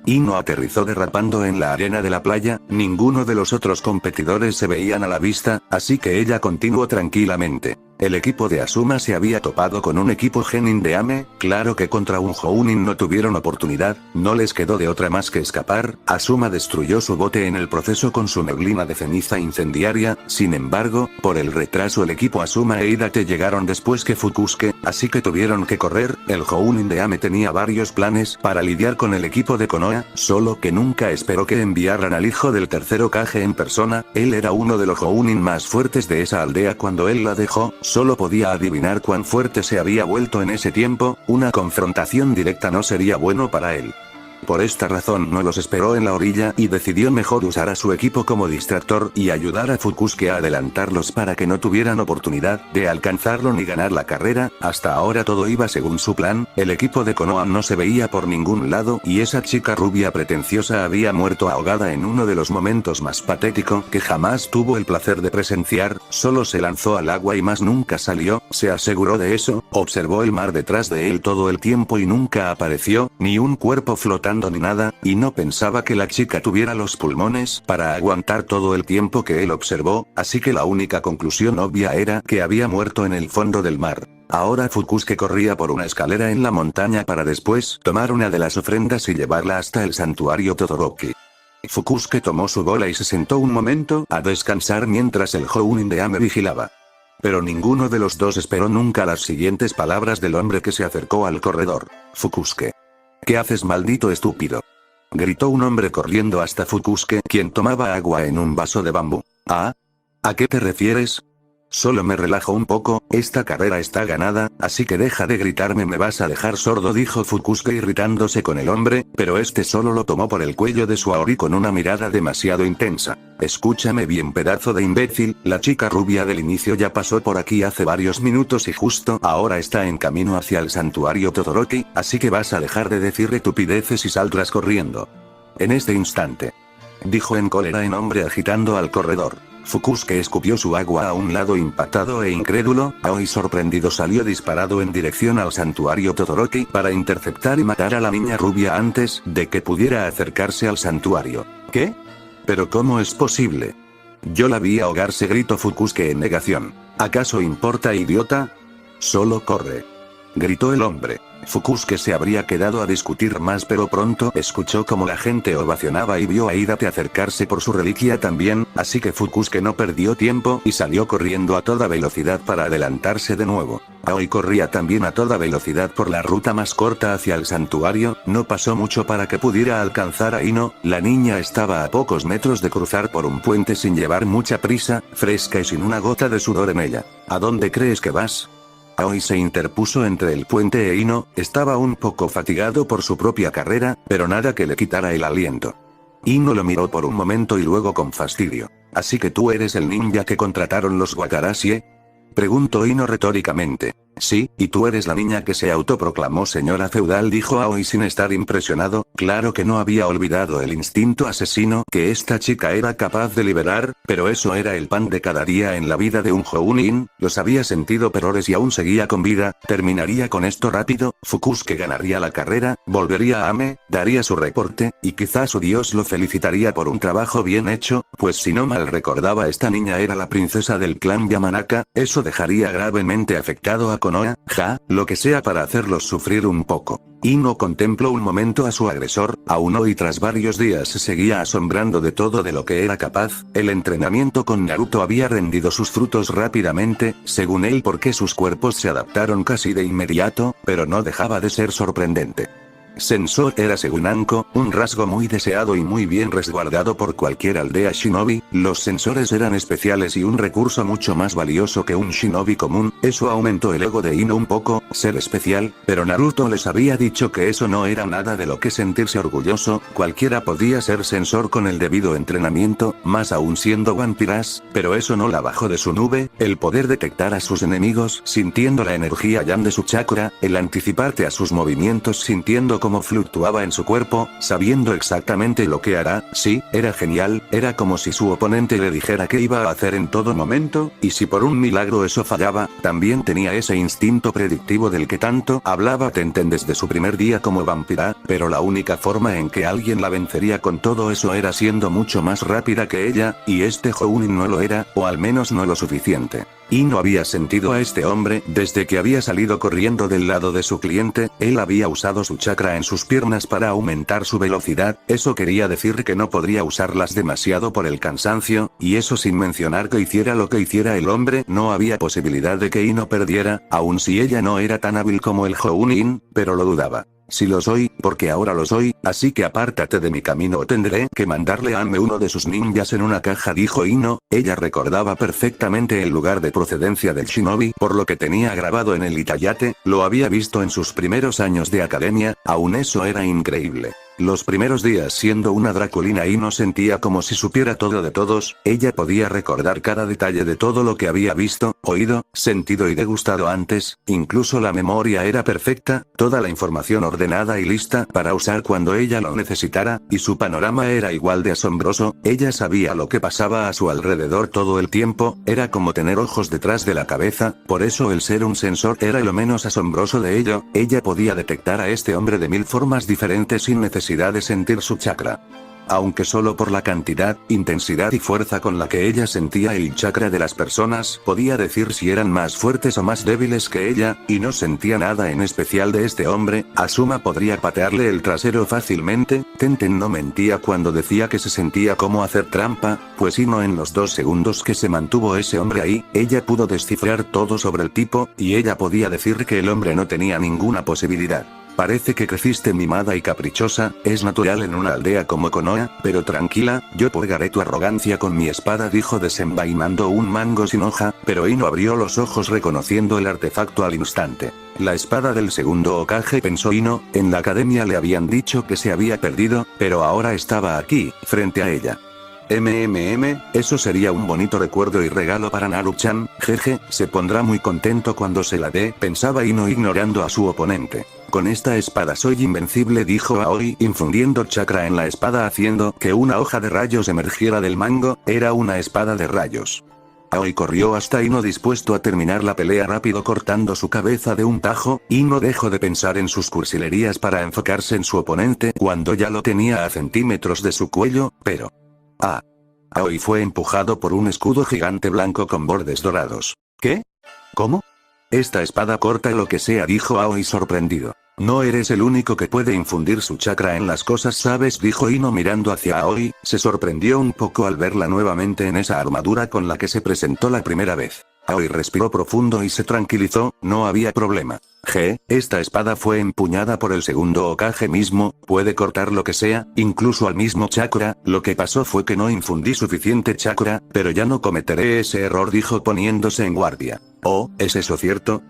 Ino aterrizó derrapando en la arena de la playa, ninguno de los otros competidores se veían a la vista, así que ella continuó tranquilamente. El equipo de Asuma se había topado con un equipo Genin de Ame, claro que contra un Jounin no tuvieron oportunidad, no les quedó de otra más que escapar, Asuma destruyó su bote en el proceso con su neblina de ceniza incendiaria, sin embargo, por el retraso el equipo Asuma e Hidate llegaron después que Fukusuke, así que tuvieron que correr, el Jounin de Ame tenía varios planes para lidiar con el equipo de Konoha, solo que nunca esperó que enviaran al hijo del tercero Kage en persona, él era uno de los Jounin más fuertes de esa aldea cuando él la dejó, solo podía adivinar cuán fuerte se había vuelto en ese tiempo, una confrontación directa no sería bueno para él. Por esta razón no los esperó en la orilla y decidió mejor usar a su equipo como distractor y ayudar a Fukusuke a adelantarlos para que no tuvieran oportunidad de alcanzarlo ni ganar la carrera. Hasta ahora todo iba según su plan, el equipo de Konoha no se veía por ningún lado y esa chica rubia pretenciosa había muerto ahogada en uno de los momentos más patéticos que jamás tuvo el placer de presenciar, solo se lanzó al agua y más nunca salió, se aseguró de eso, observó el mar detrás de él todo el tiempo y nunca apareció, ni un cuerpo flotando ni nada, y no pensaba que la chica tuviera los pulmones para aguantar todo el tiempo que él observó, así que la única conclusión obvia era que había muerto en el fondo del mar. Ahora Fukusuke corría por una escalera en la montaña para después tomar una de las ofrendas y llevarla hasta el santuario Todoroki. Fukusuke tomó su bola y se sentó un momento a descansar mientras el Jounin de Ame vigilaba. Pero ninguno de los dos esperó nunca las siguientes palabras del hombre que se acercó al corredor. Fukusuke. ¿Qué haces, maldito estúpido? Gritó un hombre corriendo hasta Fukusuke, quien tomaba agua en un vaso de bambú. ¿Ah? ¿A qué te refieres? Solo me relajo un poco, esta carrera está ganada, así que deja de gritarme, me vas a dejar sordo, dijo Fukusuke irritándose con el hombre, pero este solo lo tomó por el cuello de su Aori con una mirada demasiado intensa. Escúchame bien, pedazo de imbécil, la chica rubia del inicio ya pasó por aquí hace varios minutos y justo ahora está en camino hacia el santuario Todoroki, así que vas a dejar de decir estupideces y saldrás corriendo. En este instante, dijo en cólera el hombre agitando al corredor. Fukusuke escupió su agua a un lado impactado e incrédulo, Aoi sorprendido salió disparado en dirección al santuario Todoroki para interceptar y matar a la niña rubia antes de que pudiera acercarse al santuario. ¿Qué? ¿Pero cómo es posible? Yo la vi ahogarse, gritó Fukusuke en negación. ¿Acaso importa, idiota? Solo corre. Gritó el hombre. Fukusuke se habría quedado a discutir más, pero pronto escuchó como la gente ovacionaba y vio a Hidate acercarse por su reliquia también, así que Fukusuke no perdió tiempo y salió corriendo a toda velocidad para adelantarse de nuevo. Aoi corría también a toda velocidad por la ruta más corta hacia el santuario, no pasó mucho para que pudiera alcanzar a Ino, la niña estaba a pocos metros de cruzar por un puente sin llevar mucha prisa, fresca y sin una gota de sudor en ella. ¿A dónde crees que vas? Aoi se interpuso entre el puente e Ino, estaba un poco fatigado por su propia carrera, pero nada que le quitara el aliento. Ino lo miró por un momento y luego con fastidio. ¿Así que tú eres el ninja que contrataron los Wakarashi? Preguntó Ino retóricamente. Sí, y tú eres la niña que se autoproclamó señora feudal, dijo Aoi sin estar impresionado, claro que no había olvidado el instinto asesino que esta chica era capaz de liberar, pero eso era el pan de cada día en la vida de un Jounin, los había sentido peores y aún seguía con vida, terminaría con esto rápido, Fukusuke ganaría la carrera, volvería a Ame, daría su reporte, y quizás su dios lo felicitaría por un trabajo bien hecho, pues si no mal recordaba esta niña era la princesa del clan Yamanaka, eso dejaría gravemente afectado a Konoha, lo que sea para hacerlos sufrir un poco. Ino contempló un momento a su agresor, aún hoy tras varios días se seguía asombrando de todo de lo que era capaz, el entrenamiento con Naruto había rendido sus frutos rápidamente, según él porque sus cuerpos se adaptaron casi de inmediato, pero no dejaba de ser sorprendente. Sensor era según Anko, un rasgo muy deseado y muy bien resguardado por cualquier aldea shinobi. Los sensores eran especiales y un recurso mucho más valioso que un shinobi común. Eso aumentó el ego de Ino un poco, ser especial, pero Naruto les había dicho que eso no era nada de lo que sentirse orgulloso. Cualquiera podía ser sensor con el debido entrenamiento, más aún siendo vampiras, pero eso no la bajó de su nube. El poder detectar a sus enemigos sintiendo la energía yang de su chakra, el anticiparte a sus movimientos sintiendo cómo fluctuaba en su cuerpo, sabiendo exactamente lo que hará. Sí, era genial, era como si su oponente le dijera qué iba a hacer en todo momento, y si por un milagro eso fallaba, también tenía ese instinto predictivo del que tanto hablaba Tenten desde su primer día como vampira, pero la única forma en que alguien la vencería con todo eso era siendo mucho más rápida que ella, y este Jounin no lo era, o al menos no lo suficiente. Y no había sentido a este hombre desde que había salido corriendo del lado de su cliente. Él había usado su chakra en sus piernas para aumentar su velocidad, eso quería decir que no podría usarlas demasiado por el cansancio, y eso sin mencionar que hiciera lo que hiciera el hombre, no había posibilidad de que Ino perdiera, aun si ella no era tan hábil como el Jounin, pero lo dudaba. Si lo soy, porque ahora lo soy, así que apártate de mi camino o tendré que mandarle a Ame uno de sus ninjas en una caja, dijo Ino. Ella recordaba perfectamente el lugar de procedencia del shinobi, por lo que tenía grabado en el Itayate, lo había visto en sus primeros años de academia, aún eso era increíble. Los primeros días siendo una Draculina Ino sentía como si supiera todo de todos. Ella podía recordar cada detalle de todo lo que había visto, oído, sentido y degustado antes, incluso la memoria era perfecta, toda la información ordenada y lista para usar cuando ella lo necesitara, y su panorama era igual de asombroso. Ella sabía lo que pasaba a su alrededor todo el tiempo, era como tener ojos detrás de la cabeza, por eso el ser un sensor era lo menos asombroso de ello. Ella podía detectar a este hombre de 1000 formas diferentes sin necesidad de sentir su chakra. Aunque solo por la cantidad, intensidad y fuerza con la que ella sentía el chakra de las personas, podía decir si eran más fuertes o más débiles que ella, y no sentía nada en especial de este hombre. Asuma podría patearle el trasero fácilmente. Tenten no mentía cuando decía que se sentía como hacer trampa, pues Ino en los 2 segundos que se mantuvo ese hombre ahí, ella pudo descifrar todo sobre el tipo, y ella podía decir que el hombre no tenía ninguna posibilidad. Parece que creciste mimada y caprichosa, es natural en una aldea como Konoha, pero tranquila, yo purgaré tu arrogancia con mi espada, dijo desenvainando un mango sin hoja, pero Ino abrió los ojos reconociendo el artefacto al instante. La espada del segundo Hokage, pensó Ino, en la academia le habían dicho que se había perdido, pero ahora estaba aquí, frente a ella. Eso sería un bonito recuerdo y regalo para Naru-chan, jeje, se pondrá muy contento cuando se la dé, pensaba Ino ignorando a su oponente. Con esta espada soy invencible, dijo Aoi, infundiendo chakra en la espada haciendo que una hoja de rayos emergiera del mango. Era una espada de rayos. Aoi corrió hasta Ino dispuesto a terminar la pelea rápido cortando su cabeza de un tajo. Ino dejó de pensar en sus cursilerías para enfocarse en su oponente cuando ya lo tenía a centímetros de su cuello, pero... Aoi fue empujado por un escudo gigante blanco con bordes dorados. ¿Qué? ¿Cómo? Esta espada corta lo que sea, dijo Aoi sorprendido. No eres el único que puede infundir su chakra en las cosas, ¿sabes?, dijo Ino mirando hacia Aoi. Se sorprendió un poco al verla nuevamente en esa armadura con la que se presentó la primera vez. Aoi respiró profundo y se tranquilizó, no había problema. Esta espada fue empuñada por el segundo Hokage mismo, puede cortar lo que sea, incluso al mismo chakra. Lo que pasó fue que no infundí suficiente chakra, pero ya no cometeré ese error, dijo poniéndose en guardia. Oh, ¿es eso cierto?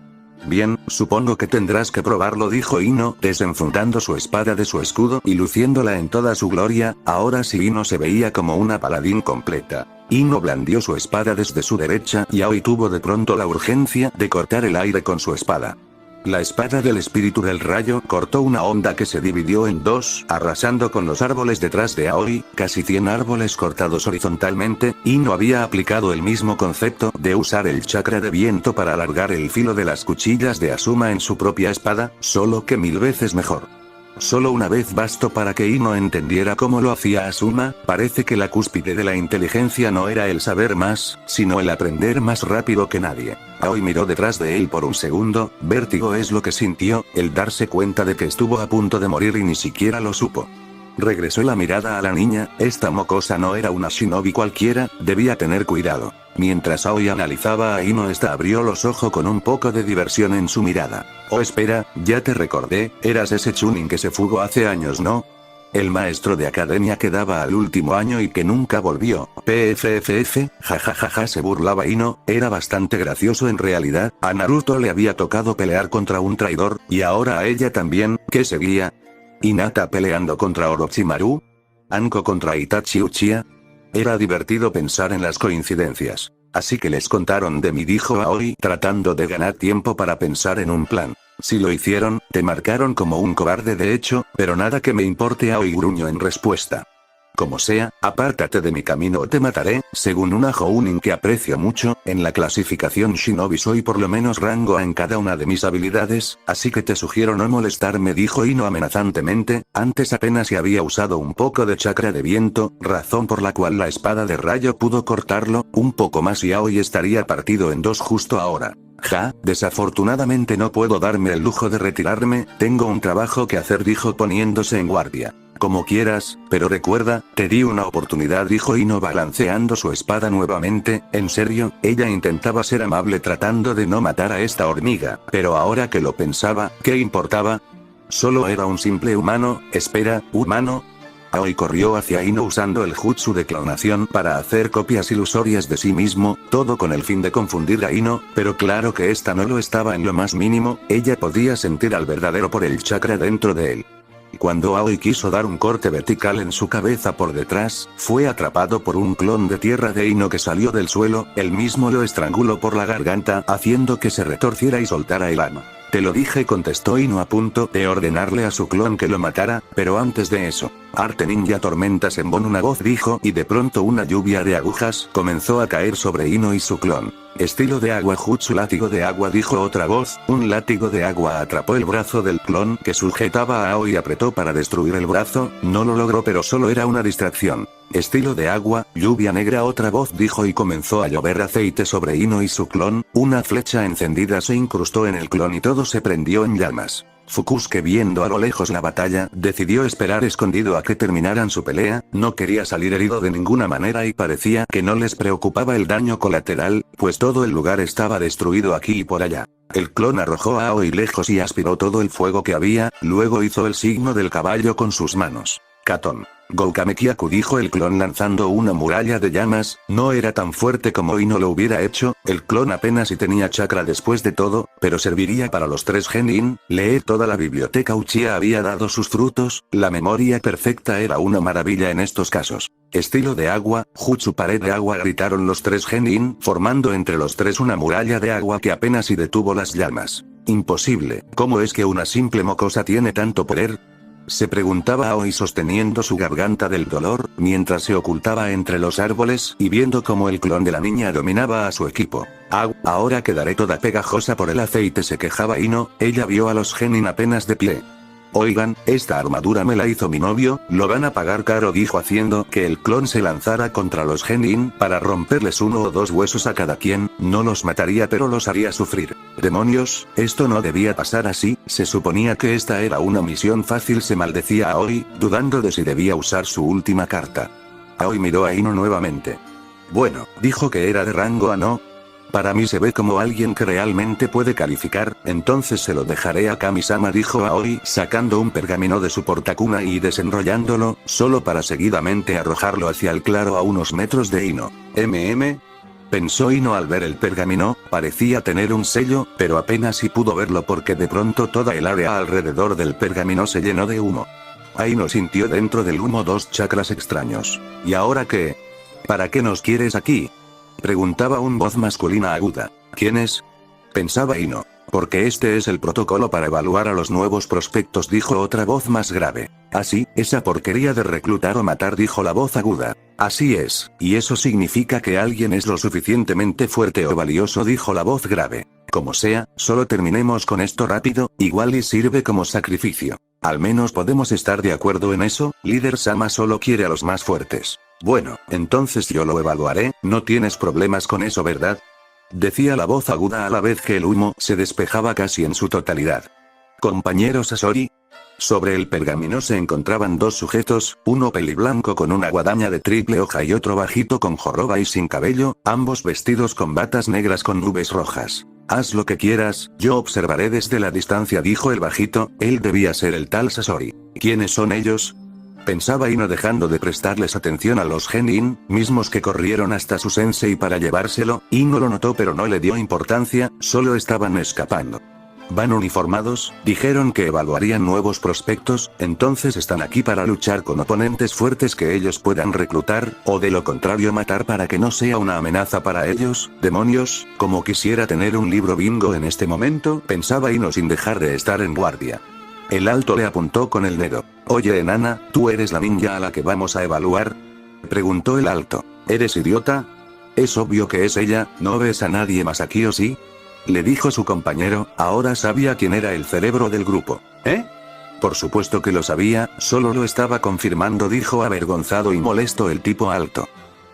Bien, supongo que tendrás que probarlo, dijo Ino, desenfundando su espada de su escudo y luciéndola en toda su gloria. Ahora sí Ino se veía como una paladín completa. Ino blandió su espada desde su derecha y Aoi tuvo de pronto la urgencia de cortar el aire con su espada. La espada del espíritu del rayo cortó una onda que se dividió en dos, arrasando con los árboles detrás de Aoi, casi 100 árboles cortados horizontalmente. Ino había aplicado el mismo concepto de usar el chakra de viento para alargar el filo de las cuchillas de Asuma en su propia espada, solo que 1000 veces mejor. Solo una vez bastó para que Ino entendiera cómo lo hacía Asuma. Parece que la cúspide de la inteligencia no era el saber más, sino el aprender más rápido que nadie. Aoi miró detrás de él por un segundo. Vértigo es lo que sintió, el darse cuenta de que estuvo a punto de morir y ni siquiera lo supo. Regresó la mirada a la niña, esta mocosa no era una shinobi cualquiera, debía tener cuidado. Mientras Aoi analizaba a Ino, esta abrió los ojos con un poco de diversión en su mirada. Oh, espera, ya te recordé, eras ese Chunin que se fugó hace años, ¿no? El maestro de academia que daba al último año y que nunca volvió. PFFF, jajajaja, se burlaba Ino, era bastante gracioso en realidad. A Naruto le había tocado pelear contra un traidor, y ahora a ella también. ¿Qué seguía? Hinata peleando contra Orochimaru. Anko contra Itachi Uchiha. Era divertido pensar en las coincidencias. Así que les contaron de mí, dijo Aoi, tratando de ganar tiempo para pensar en un plan. Si lo hicieron, te marcaron como un cobarde de hecho, pero nada que me importe, Aoi gruñó en respuesta. Como sea, apártate de mi camino o te mataré. Según una Jounin que aprecio mucho, en la clasificación Shinobi soy por lo menos rango A en cada una de mis habilidades, así que te sugiero no molestarme, dijo Ino amenazantemente. Antes apenas se había usado un poco de chakra de viento, razón por la cual la espada de rayo pudo cortarlo, un poco más y Aoi estaría partido en dos justo ahora. Ja, desafortunadamente no puedo darme el lujo de retirarme, tengo un trabajo que hacer, dijo poniéndose en guardia. Como quieras, pero recuerda, te di una oportunidad, dijo Ino balanceando su espada nuevamente. En serio, ella intentaba ser amable tratando de no matar a esta hormiga, pero ahora que lo pensaba, ¿qué importaba? Solo era un simple humano. Espera, ¿humano? Aoi corrió hacia Ino usando el jutsu de clonación para hacer copias ilusorias de sí mismo, todo con el fin de confundir a Ino, pero claro que esta no lo estaba en lo más mínimo, ella podía sentir al verdadero por el chakra dentro de él. Cuando Aoi quiso dar un corte vertical en su cabeza por detrás, fue atrapado por un clon de tierra de Ino que salió del suelo, él mismo lo estranguló por la garganta, haciendo que se retorciera y soltara el alma. Te lo dije, contestó Ino a punto de ordenarle a su clon que lo matara, pero antes de eso, arte ninja tormentas en Bon, una voz dijo, y de pronto una lluvia de agujas comenzó a caer sobre Ino y su clon. Estilo de agua jutsu, látigo de agua, dijo otra voz. Un látigo de agua atrapó el brazo del clon que sujetaba a Aoi y apretó para destruir el brazo, no lo logró pero solo era una distracción. Estilo de agua, lluvia negra, otra voz dijo y comenzó a llover aceite sobre Ino y su clon, una flecha encendida se incrustó en el clon y todo se prendió en llamas. Fukusuke, viendo a lo lejos la batalla, decidió esperar escondido a que terminaran su pelea, no quería salir herido de ninguna manera y parecía que no les preocupaba el daño colateral, pues todo el lugar estaba destruido aquí y por allá. El clon arrojó a Aoi lejos y aspiró todo el fuego que había, luego hizo el signo del caballo con sus manos. Katon. Goukamekiaku, dijo el clon lanzando una muralla de llamas, no era tan fuerte como Ino lo hubiera hecho, el clon apenas si tenía chakra después de todo, pero serviría para los 3 genin, leer toda la biblioteca Uchiha había dado sus frutos, la memoria perfecta era una maravilla en estos casos. Estilo de agua, jutsu pared de agua, gritaron los 3 genin, formando entre los 3 una muralla de agua que apenas si detuvo las llamas. Imposible, ¿cómo es que una simple mocosa tiene tanto poder? Se preguntaba Aoi sosteniendo su garganta del dolor, mientras se ocultaba entre los árboles y viendo cómo el clon de la niña dominaba a su equipo. Ahora quedaré toda pegajosa por el aceite, se quejaba Ino, ella vio a los genin apenas de pie. Oigan, esta armadura me la hizo mi novio, lo van a pagar caro, dijo haciendo que el clon se lanzara contra los genin para romperles 1 o 2 huesos a cada quien, no los mataría pero los haría sufrir. Demonios, esto no debía pasar así, se suponía que esta era una misión fácil, se maldecía Aoi, dudando de si debía usar su última carta. Aoi miró a Ino nuevamente. Bueno, dijo que era de rango A, ¿no? Para mí se ve como alguien que realmente puede calificar, entonces se lo dejaré a Kami-sama, dijo Aoi sacando un pergamino de su portakuna y desenrollándolo, solo para seguidamente arrojarlo hacia el claro a unos metros de Ino. Pensó Ino al ver el pergamino, parecía tener un sello, pero apenas si pudo verlo porque de pronto toda el área alrededor del pergamino se llenó de humo. Ino sintió dentro del humo 2 chakras extraños. ¿Y ahora qué? ¿Para qué nos quieres aquí?, preguntaba una voz masculina aguda. ¿Quién es?, pensaba Ino. Porque este es el protocolo para evaluar a los nuevos prospectos, dijo otra voz más grave. Así, esa porquería de reclutar o matar, dijo la voz aguda. Así es, y eso significa que alguien es lo suficientemente fuerte o valioso, dijo la voz grave. Como sea, solo terminemos con esto rápido, igual y sirve como sacrificio. Al menos podemos estar de acuerdo en eso, líder Sama solo quiere a los más fuertes. Bueno, entonces yo lo evaluaré, no tienes problemas con eso, ¿verdad?, decía la voz aguda a la vez que el humo se despejaba casi en su totalidad. Compañero Sasori. Sobre el pergamino se encontraban dos sujetos, uno peliblanco con una guadaña de triple hoja y otro bajito con joroba y sin cabello, ambos vestidos con batas negras con nubes rojas. Haz lo que quieras, yo observaré desde la distancia, dijo el bajito. Él debía ser el tal Sasori. ¿Quiénes son ellos?, pensaba Ino, dejando de prestarles atención a los genin, mismos que corrieron hasta su sensei para llevárselo. Ino lo notó pero no le dio importancia, solo estaban escapando. Van uniformados, dijeron que evaluarían nuevos prospectos, entonces están aquí para luchar con oponentes fuertes que ellos puedan reclutar, o de lo contrario matar para que no sea una amenaza para ellos. Demonios, como quisiera tener un libro bingo en este momento, pensaba Ino sin dejar de estar en guardia. El alto le apuntó con el dedo. Oye enana, ¿tú eres la ninja a la que vamos a evaluar?, preguntó el alto. ¿Eres idiota? Es obvio que es ella, ¿no ves a nadie más aquí o sí?, le dijo su compañero. Ahora sabía quién era el cerebro del grupo. ¿Eh? Por supuesto que lo sabía, solo lo estaba confirmando, dijo avergonzado y molesto el tipo alto.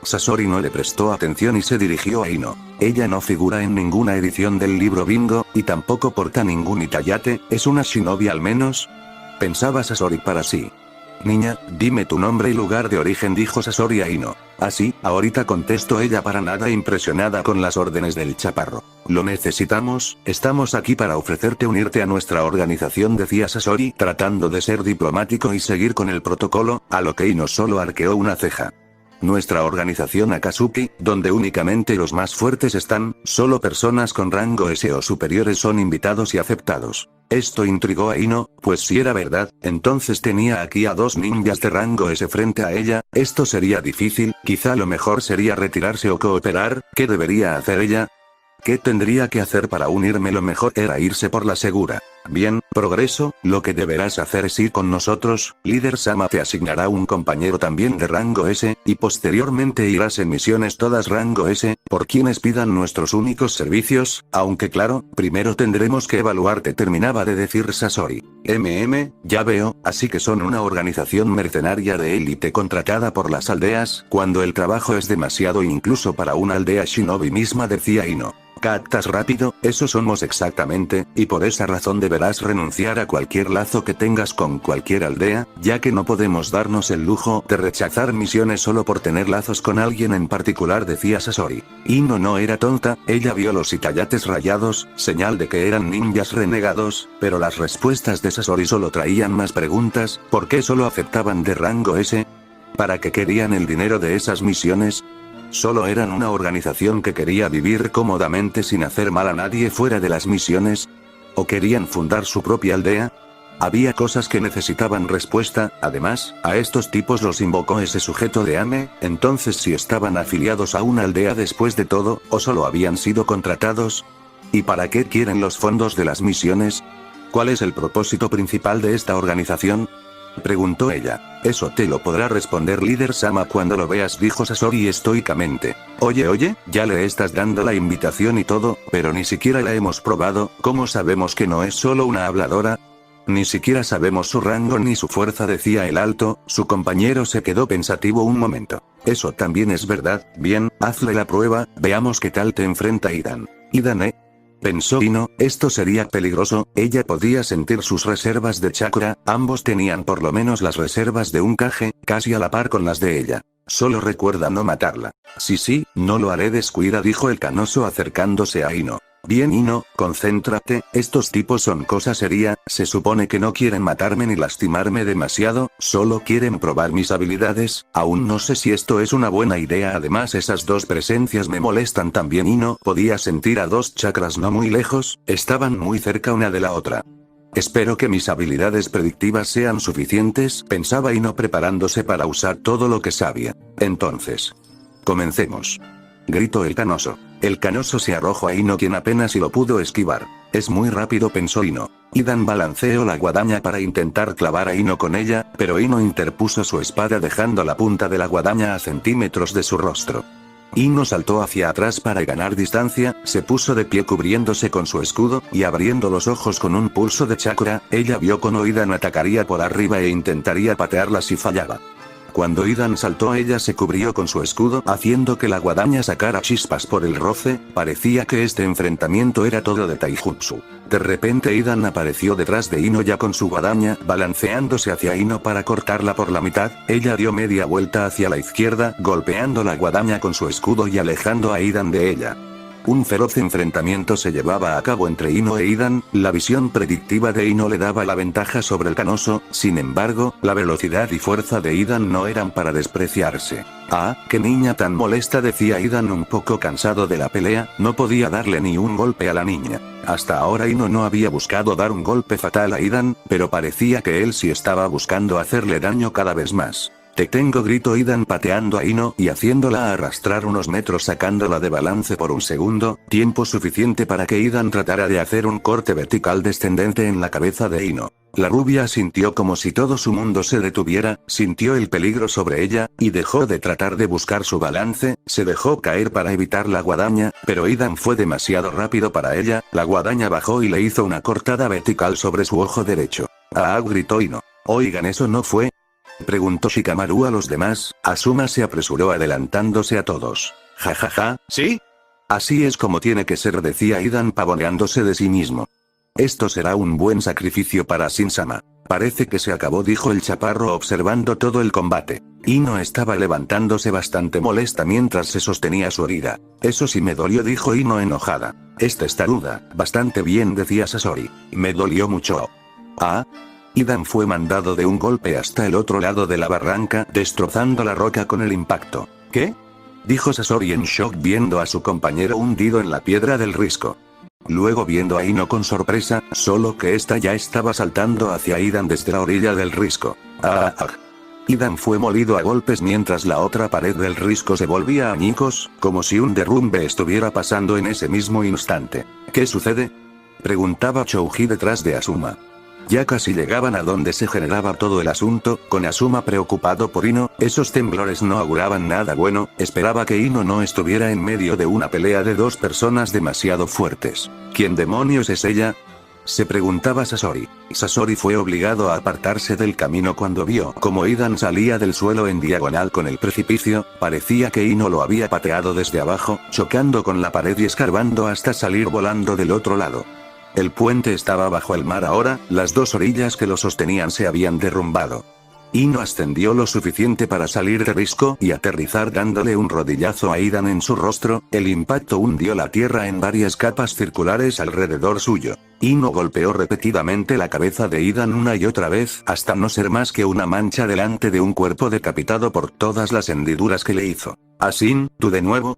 Sasori no le prestó atención y se dirigió a Ino. Ella no figura en ninguna edición del libro bingo, y tampoco porta ningún itayate, ¿es una shinobi al menos?, pensaba Sasori para sí. Niña, dime tu nombre y lugar de origen, dijo Sasori a Ino. Así, ahorita, contestó ella para nada impresionada con las órdenes del chaparro. Lo necesitamos, estamos aquí para ofrecerte unirte a nuestra organización, decía Sasori, tratando de ser diplomático y seguir con el protocolo, a lo que Ino solo arqueó una ceja. Nuestra organización Akatsuki, donde únicamente los más fuertes están, solo personas con rango S o superiores son invitados y aceptados. Esto intrigó a Ino, pues si era verdad, entonces tenía aquí a dos ninjas de rango S frente a ella. Esto sería difícil, quizá lo mejor sería retirarse o cooperar. ¿Qué debería hacer ella? ¿Qué tendría que hacer para unirme? Lo mejor era irse por la segura. Bien, progreso, lo que deberás hacer es ir con nosotros, líder Sama te asignará un compañero también de rango S, y posteriormente irás en misiones todas rango S, por quienes pidan nuestros únicos servicios, aunque claro, primero tendremos que evaluarte, terminaba de decir Sasori. Ya veo, así que son una organización mercenaria de élite contratada por las aldeas, cuando el trabajo es demasiado incluso para una aldea shinobi misma, decía Ino. ¿Captas rápido? Eso somos exactamente, y por esa razón deberás renunciar a cualquier lazo que tengas con cualquier aldea, ya que no podemos darnos el lujo de rechazar misiones solo por tener lazos con alguien en particular, decía Sasori. Ino no era tonta, ella vio los itayates rayados, señal de que eran ninjas renegados, pero las respuestas de Sasori solo traían más preguntas. ¿Por qué solo aceptaban de rango S? ¿Para qué querían el dinero de esas misiones? ¿Solo eran una organización que quería vivir cómodamente sin hacer mal a nadie fuera de las misiones? ¿O querían fundar su propia aldea? Había cosas que necesitaban respuesta. Además, a estos tipos los invocó ese sujeto de Ame. Entonces, si estaban afiliados a una aldea después de todo, o solo habían sido contratados. ¿Y para qué quieren los fondos de las misiones? ¿Cuál es el propósito principal de esta organización?, preguntó ella. Eso te lo podrá responder líder Sama cuando lo veas, dijo Sasori estoicamente. Oye, ya le estás dando la invitación y todo, pero ni siquiera la hemos probado. ¿Cómo sabemos que no es solo una habladora? Ni siquiera sabemos su rango ni su fuerza, decía el alto. Su compañero se quedó pensativo un momento. Eso también es verdad. Bien, hazle la prueba, veamos qué tal te enfrenta Idan. Idan, pensó Ino, esto sería peligroso. Ella podía sentir sus reservas de chakra, ambos tenían por lo menos las reservas de un Kage, casi a la par con las de ella. Solo recuerda no matarla. Sí, no lo haré, descuida, dijo el canoso acercándose a Ino. Bien Ino, concéntrate, estos tipos son cosa seria, se supone que no quieren matarme ni lastimarme demasiado, solo quieren probar mis habilidades. Aún no sé si esto es una buena idea, además esas dos presencias me molestan también. Ino podía sentir a dos chakras no muy lejos, estaban muy cerca una de la otra. Espero que mis habilidades predictivas sean suficientes, pensaba Ino preparándose para usar todo lo que sabía. Entonces, comencemos, gritó el canoso. El canoso se arrojó a Ino, quien apenas si lo pudo esquivar. Es muy rápido, pensó Ino. Idan balanceó la guadaña para intentar clavar a Ino con ella, pero Ino interpuso su espada dejando la punta de la guadaña a centímetros de su rostro. Ino saltó hacia atrás para ganar distancia, se puso de pie cubriéndose con su escudo, y abriendo los ojos con un pulso de chakra, ella vio cómo Idan atacaría por arriba e intentaría patearla si fallaba. Cuando Idan saltó, ella se cubrió con su escudo, haciendo que la guadaña sacara chispas por el roce. Parecía que este enfrentamiento era todo de taijutsu. De repente Idan apareció detrás de Ino ya con su guadaña, balanceándose hacia Ino para cortarla por la mitad. Ella dio media vuelta hacia la izquierda, golpeando la guadaña con su escudo y alejando a Idan de ella. Un feroz enfrentamiento se llevaba a cabo entre Ino e Idan. La visión predictiva de Ino le daba la ventaja sobre el canoso, sin embargo, la velocidad y fuerza de Idan no eran para despreciarse. Ah, qué niña tan molesta, decía Idan un poco cansado de la pelea. No podía darle ni un golpe a la niña. Hasta ahora Ino no había buscado dar un golpe fatal a Idan, pero parecía que él sí estaba buscando hacerle daño cada vez más. Te tengo, gritó Idan pateando a Ino y haciéndola arrastrar unos metros, sacándola de balance por un segundo, tiempo suficiente para que Idan tratara de hacer un corte vertical descendente en la cabeza de Ino. La rubia sintió como si todo su mundo se detuviera, sintió el peligro sobre ella, y dejó de tratar de buscar su balance, se dejó caer para evitar la guadaña, pero Idan fue demasiado rápido para ella. La guadaña bajó y le hizo una cortada vertical sobre su ojo derecho. ¡Ah!, gritó Ino. Oigan, ¿eso no fue?, preguntó Shikamaru a los demás. Asuma se apresuró adelantándose a todos. Ja ja ja, ¿sí? Así es como tiene que ser, decía Idan pavoneándose de sí mismo. Esto será un buen sacrificio para Shin-sama. Parece que se acabó, dijo el chaparro observando todo el combate. Ino estaba levantándose bastante molesta mientras se sostenía su herida. Eso sí me dolió, dijo Ino enojada. Esta está ruda. Bastante bien, decía Sasori. Me dolió mucho. Ah. Idan fue mandado de un golpe hasta el otro lado de la barranca, destrozando la roca con el impacto. ¿Qué?, dijo Sasori en shock viendo a su compañero hundido en la piedra del risco. Luego viendo a Ino con sorpresa, solo que ésta ya estaba saltando hacia Idan desde la orilla del risco. ¡Ah! Idan fue molido a golpes mientras la otra pared del risco se volvía añicos, como si un derrumbe estuviera pasando en ese mismo instante. ¿Qué sucede?, preguntaba Chouji detrás de Asuma. Ya casi llegaban a donde se generaba todo el asunto, con Asuma preocupado por Ino. Esos temblores no auguraban nada bueno. Esperaba que Ino no estuviera en medio de una pelea de dos personas demasiado fuertes. ¿Quién demonios es ella?, se preguntaba Sasori. Sasori fue obligado a apartarse del camino cuando vio como Idan salía del suelo en diagonal con el precipicio. Parecía que Ino lo había pateado desde abajo, chocando con la pared y escarbando hasta salir volando del otro lado. El puente estaba bajo el mar ahora, las dos orillas que lo sostenían se habían derrumbado. Ino ascendió lo suficiente para salir de risco y aterrizar dándole un rodillazo a Idan en su rostro. El impacto hundió la tierra en varias capas circulares alrededor suyo. Ino golpeó repetidamente la cabeza de Idan una y otra vez, hasta no ser más que una mancha delante de un cuerpo decapitado por todas las hendiduras que le hizo. ¿Asin, tú de nuevo?,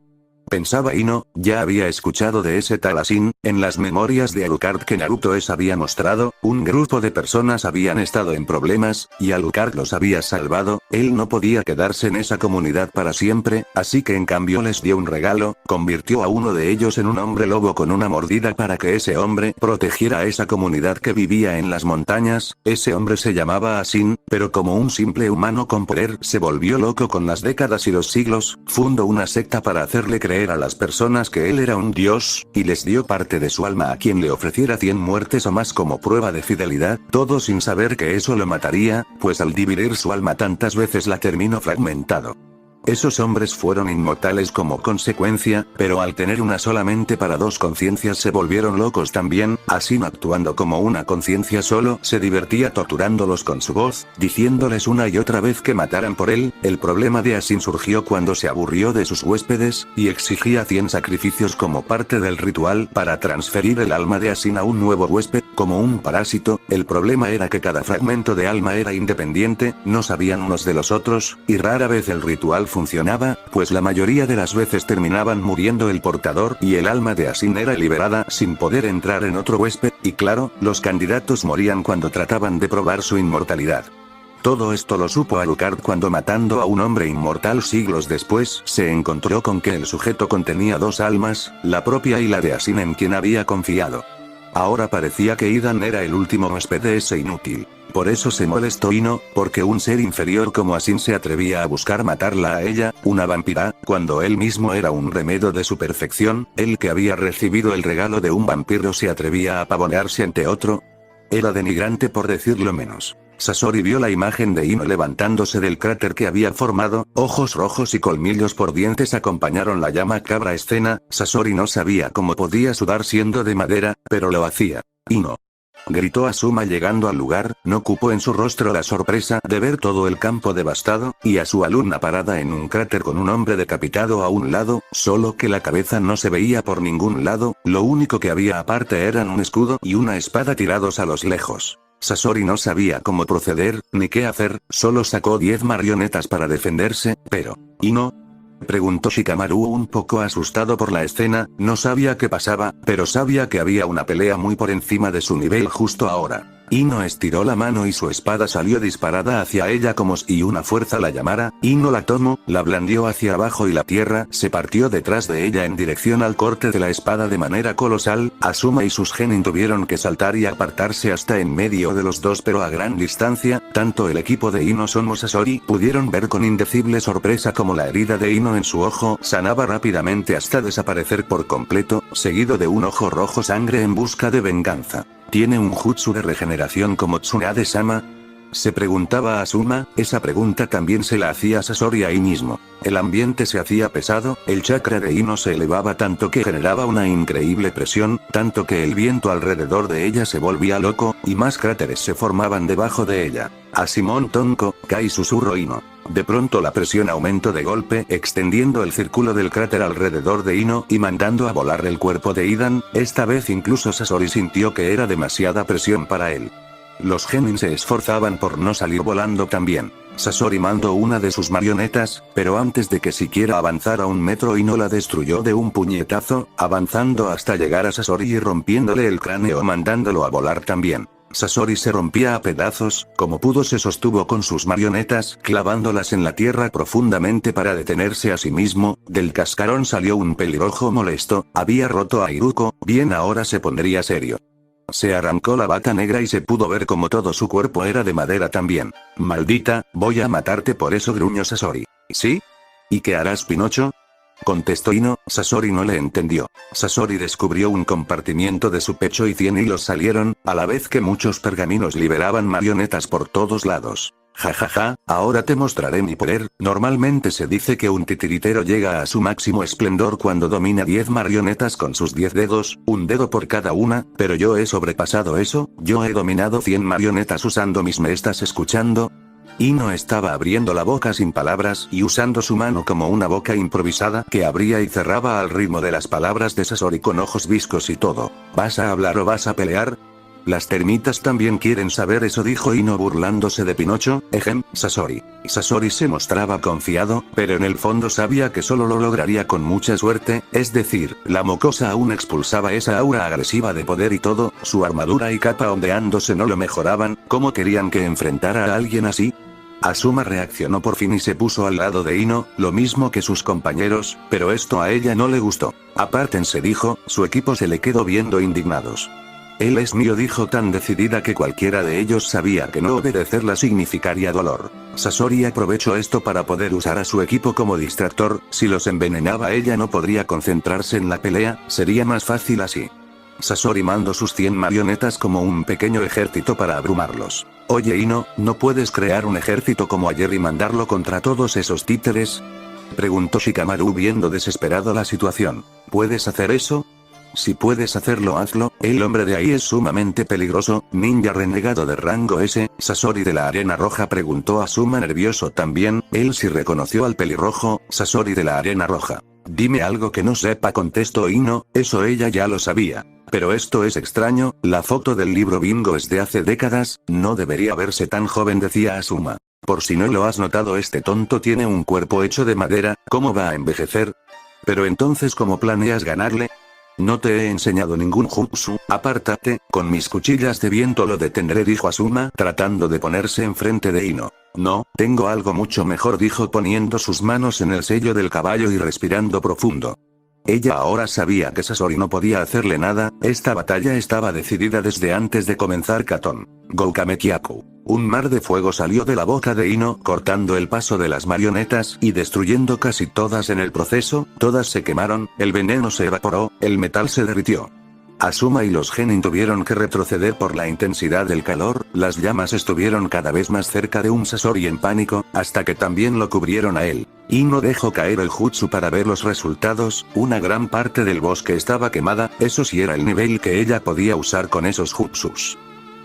pensaba Ino. Ya había escuchado de ese tal Asin. En las memorias de Alucard que Naruto había mostrado, un grupo de personas habían estado en problemas, y Alucard los había salvado. Él no podía quedarse en esa comunidad para siempre, así que en cambio les dio un regalo, convirtió a uno de ellos en un hombre lobo con una mordida para que ese hombre protegiera a esa comunidad que vivía en las montañas. Ese hombre se llamaba Asin, pero como un simple humano con poder se volvió loco con las décadas y los siglos, fundó una secta para hacerle creer a las personas que él era un dios, y les dio parte de su alma a quien le ofreciera 100 muertes o más como prueba de fidelidad, todo sin saber que eso lo mataría, pues al dividir su alma tantas veces la terminó fragmentado. Esos hombres fueron inmortales como consecuencia, pero al tener una sola mente para dos conciencias se volvieron locos también. Asin, actuando como una conciencia solo, se divertía torturándolos con su voz, diciéndoles una y otra vez que mataran por él. El problema de Asin surgió cuando se aburrió de sus huéspedes, y exigía 100 sacrificios como parte del ritual para transferir el alma de Asin a un nuevo huésped, como un parásito. El problema era que cada fragmento de alma era independiente, no sabían unos de los otros, y rara vez el ritual funcionaba, pues la mayoría de las veces terminaban muriendo el portador y el alma de Asin era liberada sin poder entrar en otro huésped, y claro, los candidatos morían cuando trataban de probar su inmortalidad. Todo esto lo supo Alucard cuando, matando a un hombre inmortal siglos después, se encontró con que el sujeto contenía dos almas, la propia y la de Asin en quien había confiado. Ahora parecía que Idan era el último huésped de ese inútil. Por eso se molestó Ino, porque un ser inferior como Asin se atrevía a buscar matarla a ella, una vampira, cuando él mismo era un remedio de su perfección. Él que había recibido el regalo de un vampiro se atrevía a pavonearse ante otro. Era denigrante por decirlo menos. Sasori vio la imagen de Ino levantándose del cráter que había formado, ojos rojos y colmillos por dientes acompañaron la llama cabra escena. Sasori no sabía cómo podía sudar siendo de madera, pero lo hacía. Ino. Gritó Asuma llegando al lugar, no cupo en su rostro la sorpresa de ver todo el campo devastado, y a su alumna parada en un cráter con un hombre decapitado a un lado, solo que la cabeza no se veía por ningún lado, lo único que había aparte eran un escudo y una espada tirados a los lejos. Sasori no sabía cómo proceder, ni qué hacer, solo sacó 10 marionetas para defenderse, pero... ¿Ino? Preguntó Shikamaru un poco asustado por la escena, no sabía qué pasaba, pero sabía que había una pelea muy por encima de su nivel justo ahora. Ino estiró la mano y su espada salió disparada hacia ella como si una fuerza la llamara. Ino la tomó, la blandió hacia abajo y la tierra se partió detrás de ella en dirección al corte de la espada de manera colosal. Asuma y sus genin tuvieron que saltar y apartarse hasta en medio de los dos, pero a gran distancia. Tanto el equipo de Ino como Sasori pudieron ver con indecible sorpresa como la herida de Ino en su ojo sanaba rápidamente hasta desaparecer por completo, seguido de un ojo rojo sangre en busca de venganza. ¿Tiene un jutsu de regeneración como Tsunade-sama? Se preguntaba Asuma. Esa pregunta también se la hacía Sasori ahí mismo. El ambiente se hacía pesado, el chakra de Ino se elevaba tanto que generaba una increíble presión, tanto que el viento alrededor de ella se volvía loco, y más cráteres se formaban debajo de ella. A Simón Tonko, Kai susurró Ino. De pronto la presión aumentó de golpe, extendiendo el círculo del cráter alrededor de Ino y mandando a volar el cuerpo de Idan. Esta vez incluso Sasori sintió que era demasiada presión para él. Los genin se esforzaban por no salir volando también. Sasori mandó una de sus marionetas, pero antes de que siquiera avanzara un metro Ino la destruyó de un puñetazo, avanzando hasta llegar a Sasori y rompiéndole el cráneo mandándolo a volar también. Sasori se rompía a pedazos, como pudo se sostuvo con sus marionetas, clavándolas en la tierra profundamente para detenerse a sí mismo. Del cascarón salió un pelirrojo molesto, había roto a Iruko, bien ahora se pondría serio. Se arrancó la bata negra y se pudo ver como todo su cuerpo era de madera también. Maldita, voy a matarte por eso, gruñó Sasori. ¿Sí? ¿Y qué harás, Pinocho? Contestó Ino. Sasori no le entendió. Sasori descubrió un compartimiento de su pecho y 100 hilos salieron, a la vez que muchos pergaminos liberaban marionetas por todos lados. Jajaja, ahora te mostraré mi poder. Normalmente se dice que un titiritero llega a su máximo esplendor cuando domina 10 marionetas con sus 10 dedos, un dedo por cada una, pero yo he sobrepasado eso, yo he dominado 100 marionetas usando mis... ¿Me estás escuchando? Ino estaba abriendo la boca sin palabras y usando su mano como una boca improvisada que abría y cerraba al ritmo de las palabras de Sasori con ojos viscos y todo. ¿Vas a hablar o vas a pelear? Las termitas también quieren saber eso, dijo Ino burlándose de Pinocho. Sasori. Sasori se mostraba confiado, pero en el fondo sabía que solo lo lograría con mucha suerte, es decir, la mocosa aún expulsaba esa aura agresiva de poder y todo, su armadura y capa ondeándose no lo mejoraban. ¿Cómo querían que enfrentara a alguien así? Asuma reaccionó por fin y se puso al lado de Ino, lo mismo que sus compañeros, pero esto a ella no le gustó. Apártense, dijo, su equipo se le quedó viendo indignados. Él es mío, dijo tan decidida que cualquiera de ellos sabía que no obedecerla significaría dolor. Sasori aprovechó esto para poder usar a su equipo como distractor, si los envenenaba ella no podría concentrarse en la pelea, sería más fácil así. Sasori mandó sus 100 marionetas como un pequeño ejército para abrumarlos. Oye Ino, ¿no puedes crear un ejército como ayer y mandarlo contra todos esos títeres? Preguntó Shikamaru viendo desesperado la situación. ¿Puedes hacer eso? Si puedes hacerlo, hazlo. El hombre de ahí es sumamente peligroso, ninja renegado de rango S. Sasori de la arena roja, preguntó Asuma nervioso también. Él sí reconoció al pelirrojo. Sasori de la arena roja. Dime algo que no sepa, contestó Ino. Eso ella ya lo sabía. Pero esto es extraño, la foto del libro bingo es de hace décadas, no debería verse tan joven, decía Asuma. Por si no lo has notado, este tonto tiene un cuerpo hecho de madera, ¿cómo va a envejecer? Pero entonces, ¿cómo planeas ganarle? No te he enseñado ningún jutsu, apártate, con mis cuchillas de viento lo detendré, dijo Asuma, tratando de ponerse enfrente de Ino. No, tengo algo mucho mejor, dijo poniendo sus manos en el sello del caballo y respirando profundo. Ella ahora sabía que Sasori no podía hacerle nada, esta batalla estaba decidida desde antes de comenzar Katon. Goukamekiaku. Un mar de fuego salió de la boca de Ino, cortando el paso de las marionetas y destruyendo casi todas en el proceso, todas se quemaron, el veneno se evaporó, el metal se derritió. Asuma y los genin tuvieron que retroceder por la intensidad del calor, las llamas estuvieron cada vez más cerca de un Sasori en pánico, hasta que también lo cubrieron a él. Ino dejó caer el jutsu para ver los resultados, una gran parte del bosque estaba quemada, eso sí era el nivel que ella podía usar con esos jutsus.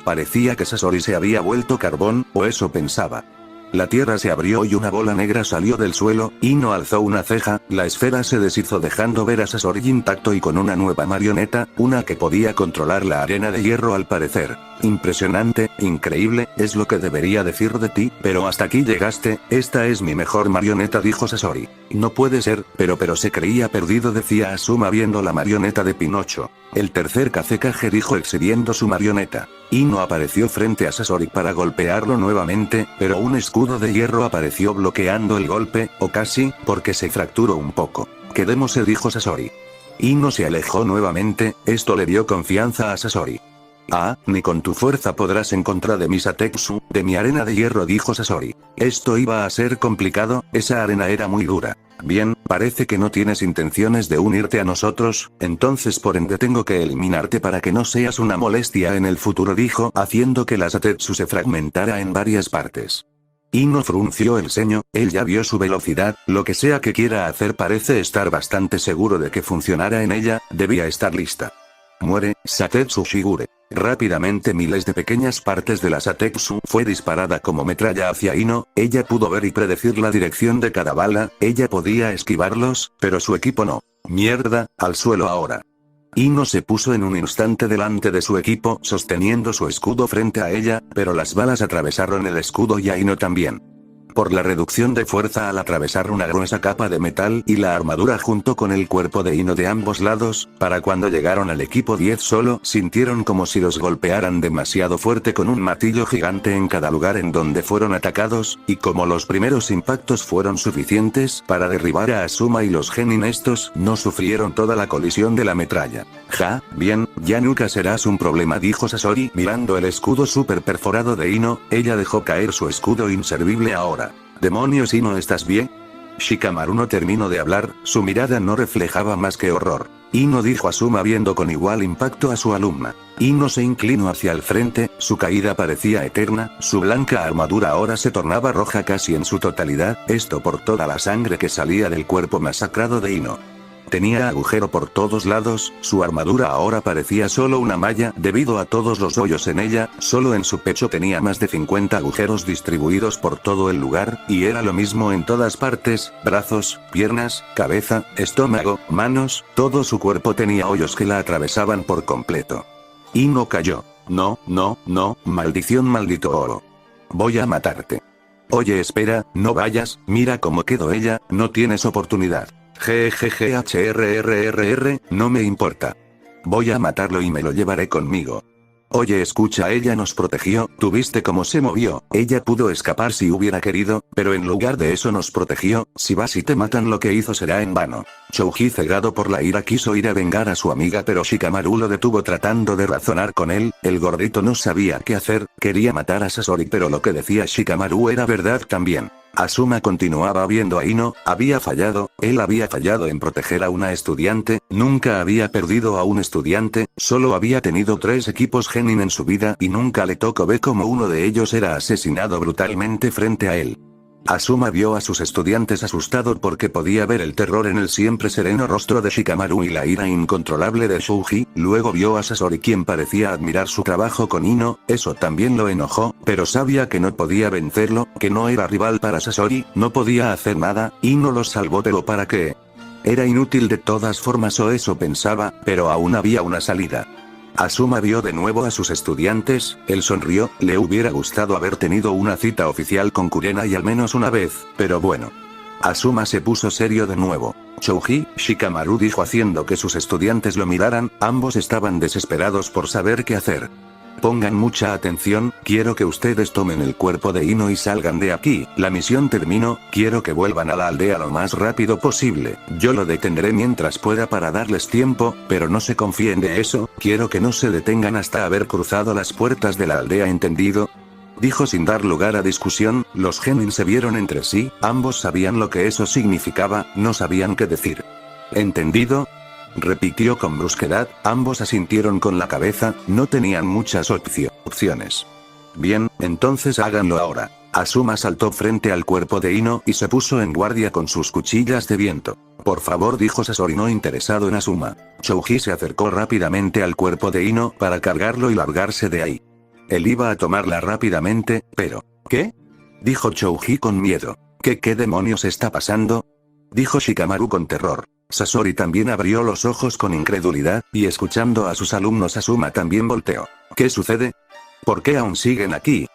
Parecía que Sasori se había vuelto carbón, o eso pensaba. La tierra se abrió y una bola negra salió del suelo, Ino alzó una ceja, la esfera se deshizo dejando ver a Sasori intacto y con una nueva marioneta, una que podía controlar la arena de hierro al parecer. Impresionante, increíble, es lo que debería decir de ti, pero hasta aquí llegaste, esta es mi mejor marioneta, dijo Sasori. No puede ser, pero se creía perdido, decía Asuma viendo la marioneta de Pinocho. El tercer Kazekage dijo exhibiendo su marioneta. Ino apareció frente a Sasori para golpearlo nuevamente, pero un escudo de hierro apareció bloqueando el golpe, o casi, porque se fracturó un poco. Quedémosle, dijo Sasori. Ino se alejó nuevamente, esto le dio confianza a Sasori. Ah, ni con tu fuerza podrás en contra de mi Satetsu, de mi arena de hierro, dijo Sasori. Esto iba a ser complicado, esa arena era muy dura. Bien, parece que no tienes intenciones de unirte a nosotros, entonces por ende tengo que eliminarte para que no seas una molestia en el futuro, dijo, haciendo que la Satetsu se fragmentara en varias partes. Ino frunció el ceño, él ya vio su velocidad, lo que sea que quiera hacer parece estar bastante seguro de que funcionara en ella, debía estar lista. Muere, Satetsu Shigure. Rápidamente miles de pequeñas partes de la Satetsu fue disparada como metralla hacia Ino, ella pudo ver y predecir la dirección de cada bala, ella podía esquivarlos, pero su equipo no. Mierda, al suelo ahora. Ino se puso en un instante delante de su equipo sosteniendo su escudo frente a ella, pero las balas atravesaron el escudo y a Ino también. Por la reducción de fuerza al atravesar una gruesa capa de metal y la armadura junto con el cuerpo de Ino de ambos lados, para cuando llegaron al equipo 10 solo sintieron como si los golpearan demasiado fuerte con un martillo gigante en cada lugar en donde fueron atacados, y como los primeros impactos fueron suficientes para derribar a Asuma y los genin, estos no sufrieron toda la colisión de la metralla. Ja, bien, ya nunca serás un problema, dijo Sasori mirando el escudo super perforado de Ino, ella dejó caer su escudo inservible ahora. ¿Demonios, Ino, estás bien? Shikamaru no terminó de hablar, su mirada no reflejaba más que horror. Ino, dijo Asuma viendo con igual impacto a su alumna. Ino se inclinó hacia el frente, su caída parecía eterna, su blanca armadura ahora se tornaba roja casi en su totalidad, esto por toda la sangre que salía del cuerpo masacrado de Ino. Tenía agujero por todos lados, su armadura ahora parecía solo una malla debido a todos los hoyos en ella, solo en su pecho tenía más de 50 agujeros distribuidos por todo el lugar, y era lo mismo en todas partes, brazos, piernas, cabeza, estómago, manos, todo su cuerpo tenía hoyos que la atravesaban por completo. Ino cayó. No, maldición, maldito oro. Voy a matarte. Oye, espera, no vayas, mira cómo quedó ella, no tienes oportunidad. GGGHRRRR, no me importa. Voy a matarlo y me lo llevaré conmigo. Oye, escucha, ella nos protegió, ¿tuviste cómo se movió? Ella pudo escapar si hubiera querido, pero en lugar de eso nos protegió, si vas y te matan lo que hizo será en vano. Chouji, cegado por la ira, quiso ir a vengar a su amiga, pero Shikamaru lo detuvo tratando de razonar con él, el gordito no sabía qué hacer, quería matar a Sasori, pero lo que decía Shikamaru era verdad también. Asuma continuaba viendo a Ino, había fallado, él había fallado en proteger a una estudiante, nunca había perdido a un estudiante, solo había tenido 3 equipos genin en su vida y nunca le tocó ver cómo uno de ellos era asesinado brutalmente frente a él. Asuma vio a sus estudiantes asustados porque podía ver el terror en el siempre sereno rostro de Shikamaru y la ira incontrolable de Chouji, luego vio a Sasori quien parecía admirar su trabajo con Ino, eso también lo enojó, pero sabía que no podía vencerlo, que no era rival para Sasori, no podía hacer nada, Ino los salvó, pero ¿para qué? Era inútil de todas formas, o eso pensaba, pero aún había una salida. Asuma vio de nuevo a sus estudiantes, él sonrió, le hubiera gustado haber tenido una cita oficial con Kurenai al menos una vez, pero bueno. Asuma se puso serio de nuevo. Chouji, Shikamaru dijo haciendo que sus estudiantes lo miraran, ambos estaban desesperados por saber qué hacer. Pongan mucha atención, quiero que ustedes tomen el cuerpo de Ino y salgan de aquí, la misión terminó, quiero que vuelvan a la aldea lo más rápido posible, yo lo detendré mientras pueda para darles tiempo, pero no se confíen de eso, quiero que no se detengan hasta haber cruzado las puertas de la aldea, ¿entendido? Dijo sin dar lugar a discusión, los genin se vieron entre sí, ambos sabían lo que eso significaba, no sabían qué decir. ¿Entendido? repitió con brusquedad. Ambos asintieron con la cabeza, no tenían muchas opciones. Bien, entonces háganlo ahora. Asuma saltó frente al cuerpo de Ino y se puso en guardia con sus cuchillas de viento. Por favor, dijo Sasori no interesado en Asuma. Chouji se acercó rápidamente al cuerpo de Ino para cargarlo y largarse de ahí. Él iba a tomarla rápidamente, pero... ¿Qué? Dijo Chouji con miedo. ¿Qué demonios está pasando? Dijo Shikamaru con terror. Sasori también abrió los ojos con incredulidad, y escuchando a sus alumnos Asuma también volteó. ¿Qué sucede? ¿Por qué aún siguen aquí?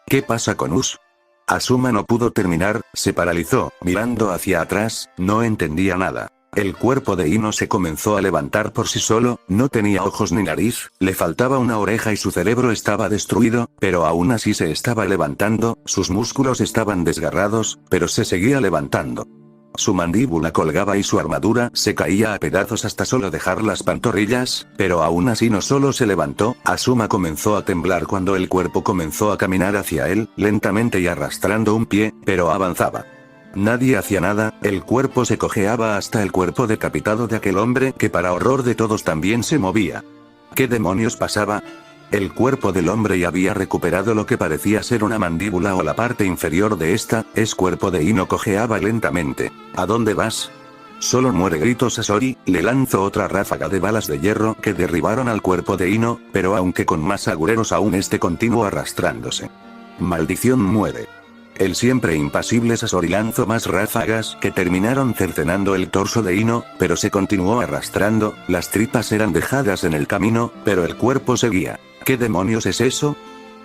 ¿Qué pasa con Us? Asuma no pudo terminar, se paralizó, mirando hacia atrás, no entendía nada. El cuerpo de Ino se comenzó a levantar por sí solo, no tenía ojos ni nariz, le faltaba una oreja y su cerebro estaba destruido, pero aún así se estaba levantando, sus músculos estaban desgarrados, pero se seguía levantando. Su mandíbula colgaba y su armadura se caía a pedazos hasta solo dejar las pantorrillas, pero aún así no solo se levantó, Asuma comenzó a temblar cuando el cuerpo comenzó a caminar hacia él, lentamente y arrastrando un pie, pero avanzaba. Nadie hacía nada, el cuerpo se cojeaba hasta el cuerpo decapitado de aquel hombre que para horror de todos también se movía. ¿Qué demonios pasaba? El cuerpo del hombre ya había recuperado lo que parecía ser una mandíbula o la parte inferior de esta, cuerpo de Ino cojeaba lentamente. ¿A dónde vas? Solo muere, gritó Sasori, le lanzó otra ráfaga de balas de hierro que derribaron al cuerpo de Ino, pero aunque con más agujeros aún continuó arrastrándose. Maldición, muere. El siempre impasible Sasori lanzó más ráfagas que terminaron cercenando el torso de Ino, pero se continuó arrastrando, las tripas eran dejadas en el camino, pero el cuerpo seguía. ¿Qué demonios es eso?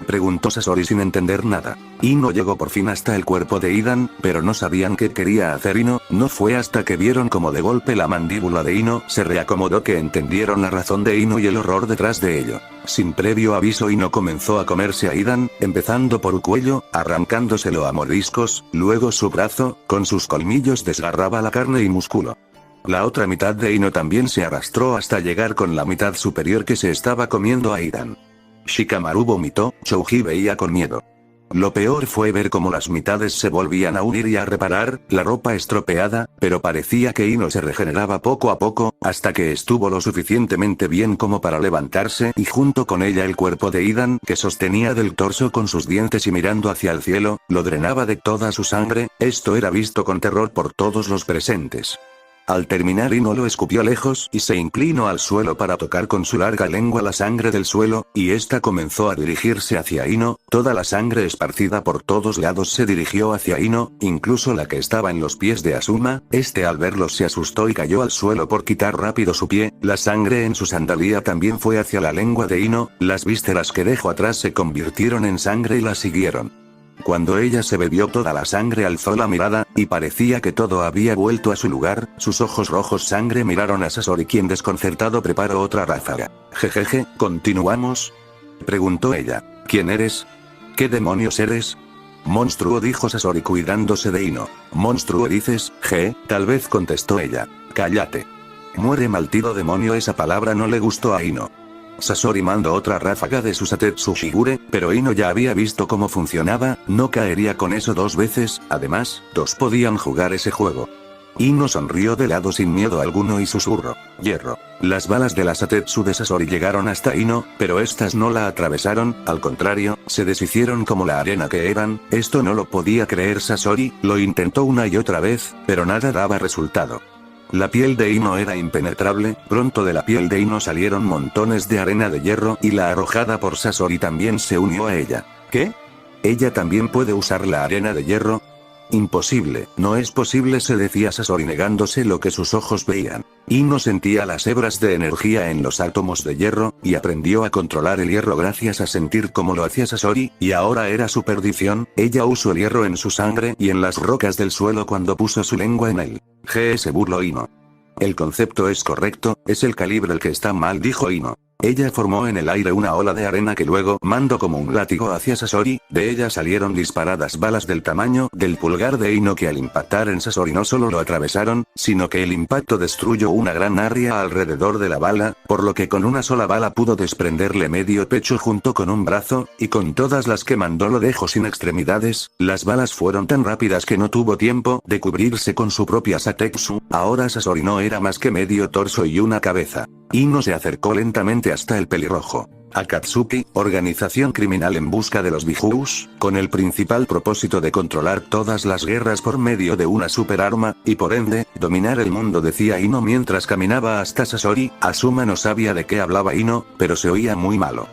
Preguntó Sasori sin entender nada. Ino llegó por fin hasta el cuerpo de Idan, pero no sabían qué quería hacer Ino, no fue hasta que vieron como de golpe la mandíbula de Ino se reacomodó que entendieron la razón de Ino y el horror detrás de ello. Sin previo aviso Ino comenzó a comerse a Idan, empezando por su cuello, arrancándoselo a mordiscos, luego su brazo, con sus colmillos desgarraba la carne y músculo. La otra mitad de Ino también se arrastró hasta llegar con la mitad superior que se estaba comiendo a Idan. Shikamaru vomitó, Chouji veía con miedo. Lo peor fue ver cómo las mitades se volvían a unir y a reparar, la ropa estropeada, pero parecía que Ino se regeneraba poco a poco, hasta que estuvo lo suficientemente bien como para levantarse y junto con ella el cuerpo de Idan que sostenía del torso con sus dientes y mirando hacia el cielo, lo drenaba de toda su sangre, esto era visto con terror por todos los presentes. Al terminar Ino lo escupió lejos y se inclinó al suelo para tocar con su larga lengua la sangre del suelo, y ésta comenzó a dirigirse hacia Ino, toda la sangre esparcida por todos lados se dirigió hacia Ino, incluso la que estaba en los pies de Asuma, al verlos se asustó y cayó al suelo por quitar rápido su pie, la sangre en su sandalía también fue hacia la lengua de Ino, las vísceras que dejó atrás se convirtieron en sangre y la siguieron. Cuando ella se bebió toda la sangre alzó la mirada, y parecía que todo había vuelto a su lugar, sus ojos rojos sangre miraron a Sasori quien desconcertado preparó otra ráfaga. Jejeje, ¿continuamos? Preguntó ella. ¿Quién eres? ¿Qué demonios eres? Monstruo, dijo Sasori cuidándose de Ino. Monstruo dices, tal vez contestó ella. Cállate. Muere, maldito demonio, esa palabra no le gustó a Ino. Sasori mandó otra ráfaga de su Satetsu Shigure, pero Ino ya había visto cómo funcionaba, no caería con eso dos veces, además, dos podían jugar ese juego. Ino sonrió de lado sin miedo alguno y susurró, hierro. Las balas de la Satetsu de Sasori llegaron hasta Ino, pero estas no la atravesaron, al contrario, se deshicieron como la arena que eran, esto no lo podía creer Sasori, lo intentó una y otra vez, pero nada daba resultado. La piel de Ino era impenetrable, pronto de la piel de Ino salieron montones de arena de hierro y la arrojada por Sasori también se unió a ella. ¿Qué? ¿Ella también puede usar la arena de hierro? Imposible, no es posible, se decía Sasori negándose lo que sus ojos veían. Ino sentía las hebras de energía en los átomos de hierro, y aprendió a controlar el hierro gracias a sentir cómo lo hacía Sasori, y ahora era su perdición, ella usó el hierro en su sangre y en las rocas del suelo cuando puso su lengua en él. Se burló Ino. El concepto es correcto, es el calibre el que está mal, dijo Ino. Ella formó en el aire una ola de arena que luego mandó como un látigo hacia Sasori, de ella salieron disparadas balas del tamaño del pulgar de Ino que al impactar en Sasori no solo lo atravesaron, sino que el impacto destruyó una gran área alrededor de la bala, por lo que con una sola bala pudo desprenderle medio pecho junto con un brazo, y con todas las que mandó lo dejó sin extremidades, las balas fueron tan rápidas que no tuvo tiempo de cubrirse con su propia Satetsu, ahora Sasori no era más que medio torso y una cabeza. Ino se acercó lentamente hasta el pelirrojo. Akatsuki, organización criminal en busca de los Bijous, con el principal propósito de controlar todas las guerras por medio de una superarma, y por ende, dominar el mundo, decía Ino mientras caminaba hasta Sasori. Asuma no sabía de qué hablaba Ino, pero se oía muy malo.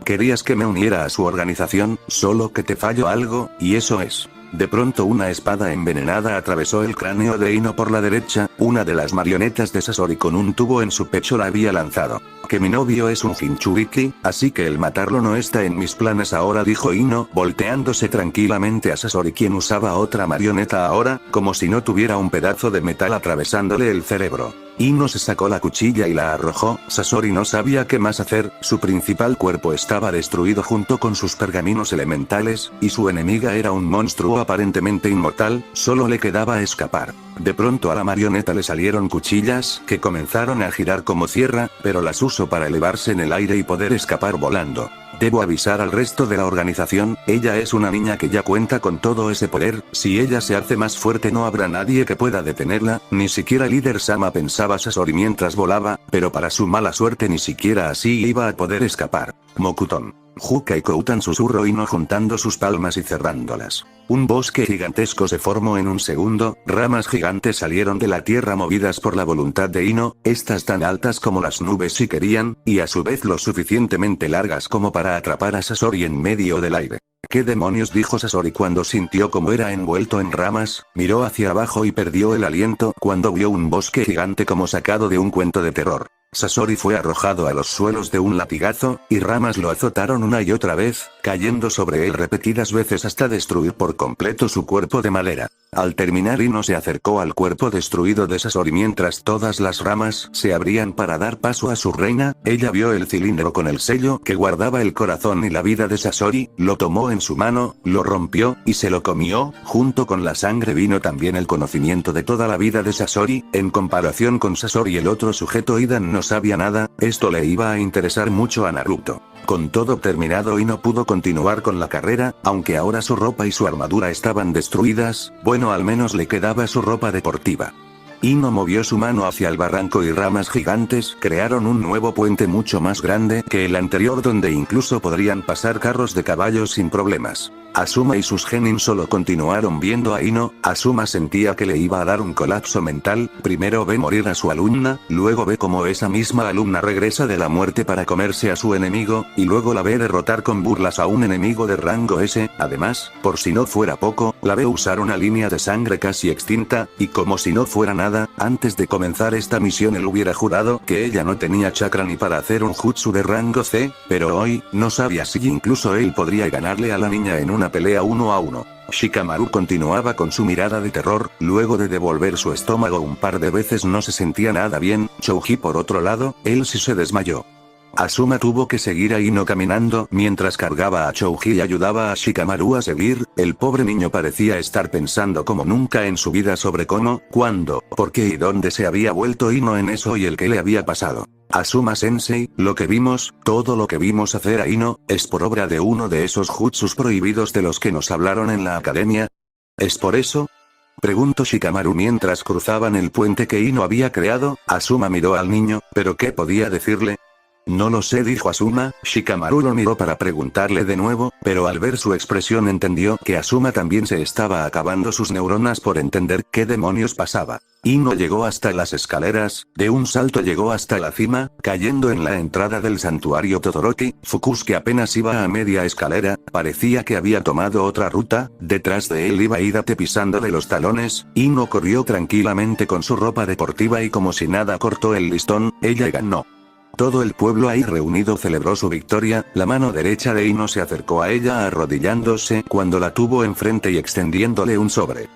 Querías que me uniera a su organización, solo que te falló algo, y eso es. De pronto una espada envenenada atravesó el cráneo de Ino por la derecha, una de las marionetas de Sasori con un tubo en su pecho la había lanzado. Que mi novio es un Jinchuriki, así que el matarlo no está en mis planes ahora, dijo Ino, volteándose tranquilamente a Sasori, quien usaba otra marioneta ahora, como si no tuviera un pedazo de metal atravesándole el cerebro. Ino se sacó la cuchilla y la arrojó. Sasori no sabía qué más hacer, su principal cuerpo estaba destruido junto con sus pergaminos elementales, y su enemiga era un monstruo aparentemente inmortal, solo le quedaba escapar. De pronto a la marioneta le salieron cuchillas, que comenzaron a girar como sierra, pero las usó para elevarse en el aire y poder escapar volando. Debo avisar al resto de la organización, ella es una niña que ya cuenta con todo ese poder, si ella se hace más fuerte no habrá nadie que pueda detenerla, ni siquiera el líder Sama, pensaba Sasori mientras volaba, pero para su mala suerte ni siquiera así iba a poder escapar. Mokuton. Juka y Koutan, susurró Ino juntando sus palmas y cerrándolas. Un bosque gigantesco se formó en un segundo, ramas gigantes salieron de la tierra movidas por la voluntad de Ino, estas tan altas como las nubes si querían, y a su vez lo suficientemente largas como para atrapar a Sasori en medio del aire. ¿Qué demonios?, dijo Sasori cuando sintió como era envuelto en ramas, miró hacia abajo y perdió el aliento cuando vio un bosque gigante como sacado de un cuento de terror. Sasori fue arrojado a los suelos de un latigazo, y ramas lo azotaron una y otra vez, cayendo sobre él repetidas veces hasta destruir por completo su cuerpo de madera. Al terminar, Ino se acercó al cuerpo destruido de Sasori mientras todas las ramas se abrían para dar paso a su reina. Ella vio el cilindro con el sello que guardaba el corazón y la vida de Sasori, lo tomó en su mano, lo rompió, y se lo comió. Junto con la sangre vino también el conocimiento de toda la vida de Sasori. En comparación con Sasori, el otro sujeto Idan no sabía nada, esto le iba a interesar mucho a Naruto. Con todo terminado, Ino pudo continuar con la carrera, aunque ahora su ropa y su armadura estaban destruidas, bueno, al menos le quedaba su ropa deportiva. Ino movió su mano hacia el barranco y ramas gigantes crearon un nuevo puente mucho más grande que el anterior, donde incluso podrían pasar carros de caballos sin problemas. Asuma y sus genin solo continuaron viendo a Ino. Asuma sentía que le iba a dar un colapso mental. Primero ve morir a su alumna, luego ve cómo esa misma alumna regresa de la muerte para comerse a su enemigo, y luego la ve derrotar con burlas a un enemigo de rango S. Además, por si no fuera poco, la ve usar una línea de sangre casi extinta, y como si no fuera nada, antes de comenzar esta misión él hubiera jurado que ella no tenía chakra ni para hacer un jutsu de rango C, pero hoy, no sabía si incluso él podría ganarle a la niña en una pelea 1 a 1. Shikamaru continuaba con su mirada de terror, luego de devolver su estómago un par de veces no se sentía nada bien. Chouji por otro lado, él sí se desmayó. Asuma tuvo que seguir a Ino caminando mientras cargaba a Chouji y ayudaba a Shikamaru a seguir. El pobre niño parecía estar pensando como nunca en su vida sobre cómo, cuándo, por qué y dónde se había vuelto Ino en eso y el que le había pasado. Asuma Sensei, lo que vimos, todo lo que vimos hacer a Ino, es por obra de uno de esos jutsus prohibidos de los que nos hablaron en la academia. ¿Es por eso?, preguntó Shikamaru mientras cruzaban el puente que Ino había creado. Asuma miró al niño, pero ¿qué podía decirle? No lo sé, dijo Asuma. Shikamaru lo miró para preguntarle de nuevo, pero al ver su expresión entendió que Asuma también se estaba acabando sus neuronas por entender qué demonios pasaba. Ino llegó hasta las escaleras, de un salto llegó hasta la cima, cayendo en la entrada del santuario Todoroki. Fukusuke apenas iba a media escalera, parecía que había tomado otra ruta. Detrás de él iba Hidate pisándole los talones. Ino corrió tranquilamente con su ropa deportiva y como si nada cortó el listón. Ella ganó. Todo el pueblo ahí reunido celebró su victoria. La mano derecha de Ino se acercó a ella arrodillándose cuando la tuvo enfrente y extendiéndole un sobre.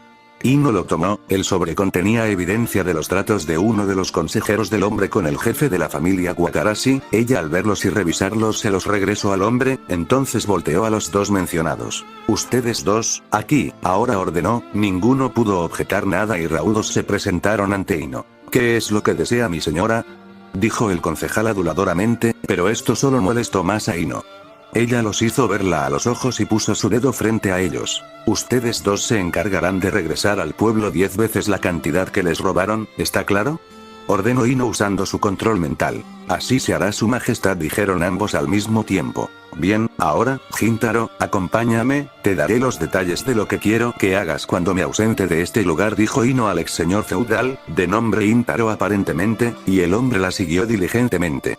Ino lo tomó. El sobre contenía evidencia de los tratos de uno de los consejeros del hombre con el jefe de la familia Wakarashi. Ella, al verlos y revisarlos, se los regresó al hombre. Entonces volteó a los dos mencionados. Ustedes dos, aquí, ahora, ordenó. Ninguno pudo objetar nada y raudos se presentaron ante Ino. ¿Qué es lo que desea mi señora?, dijo el concejal aduladoramente, pero esto solo molestó más a Ino. Ella los hizo verla a los ojos y puso su dedo frente a ellos. Ustedes dos se encargarán de regresar al pueblo 10 veces la cantidad que les robaron, ¿está claro? Ordenó Ino usando su control mental. Así se hará su majestad, dijeron ambos al mismo tiempo. Bien, ahora, Gintaro, acompáñame, te daré los detalles de lo que quiero que hagas cuando me ausente de este lugar, dijo Ino al ex señor feudal, de nombre Intaro aparentemente, y el hombre la siguió diligentemente.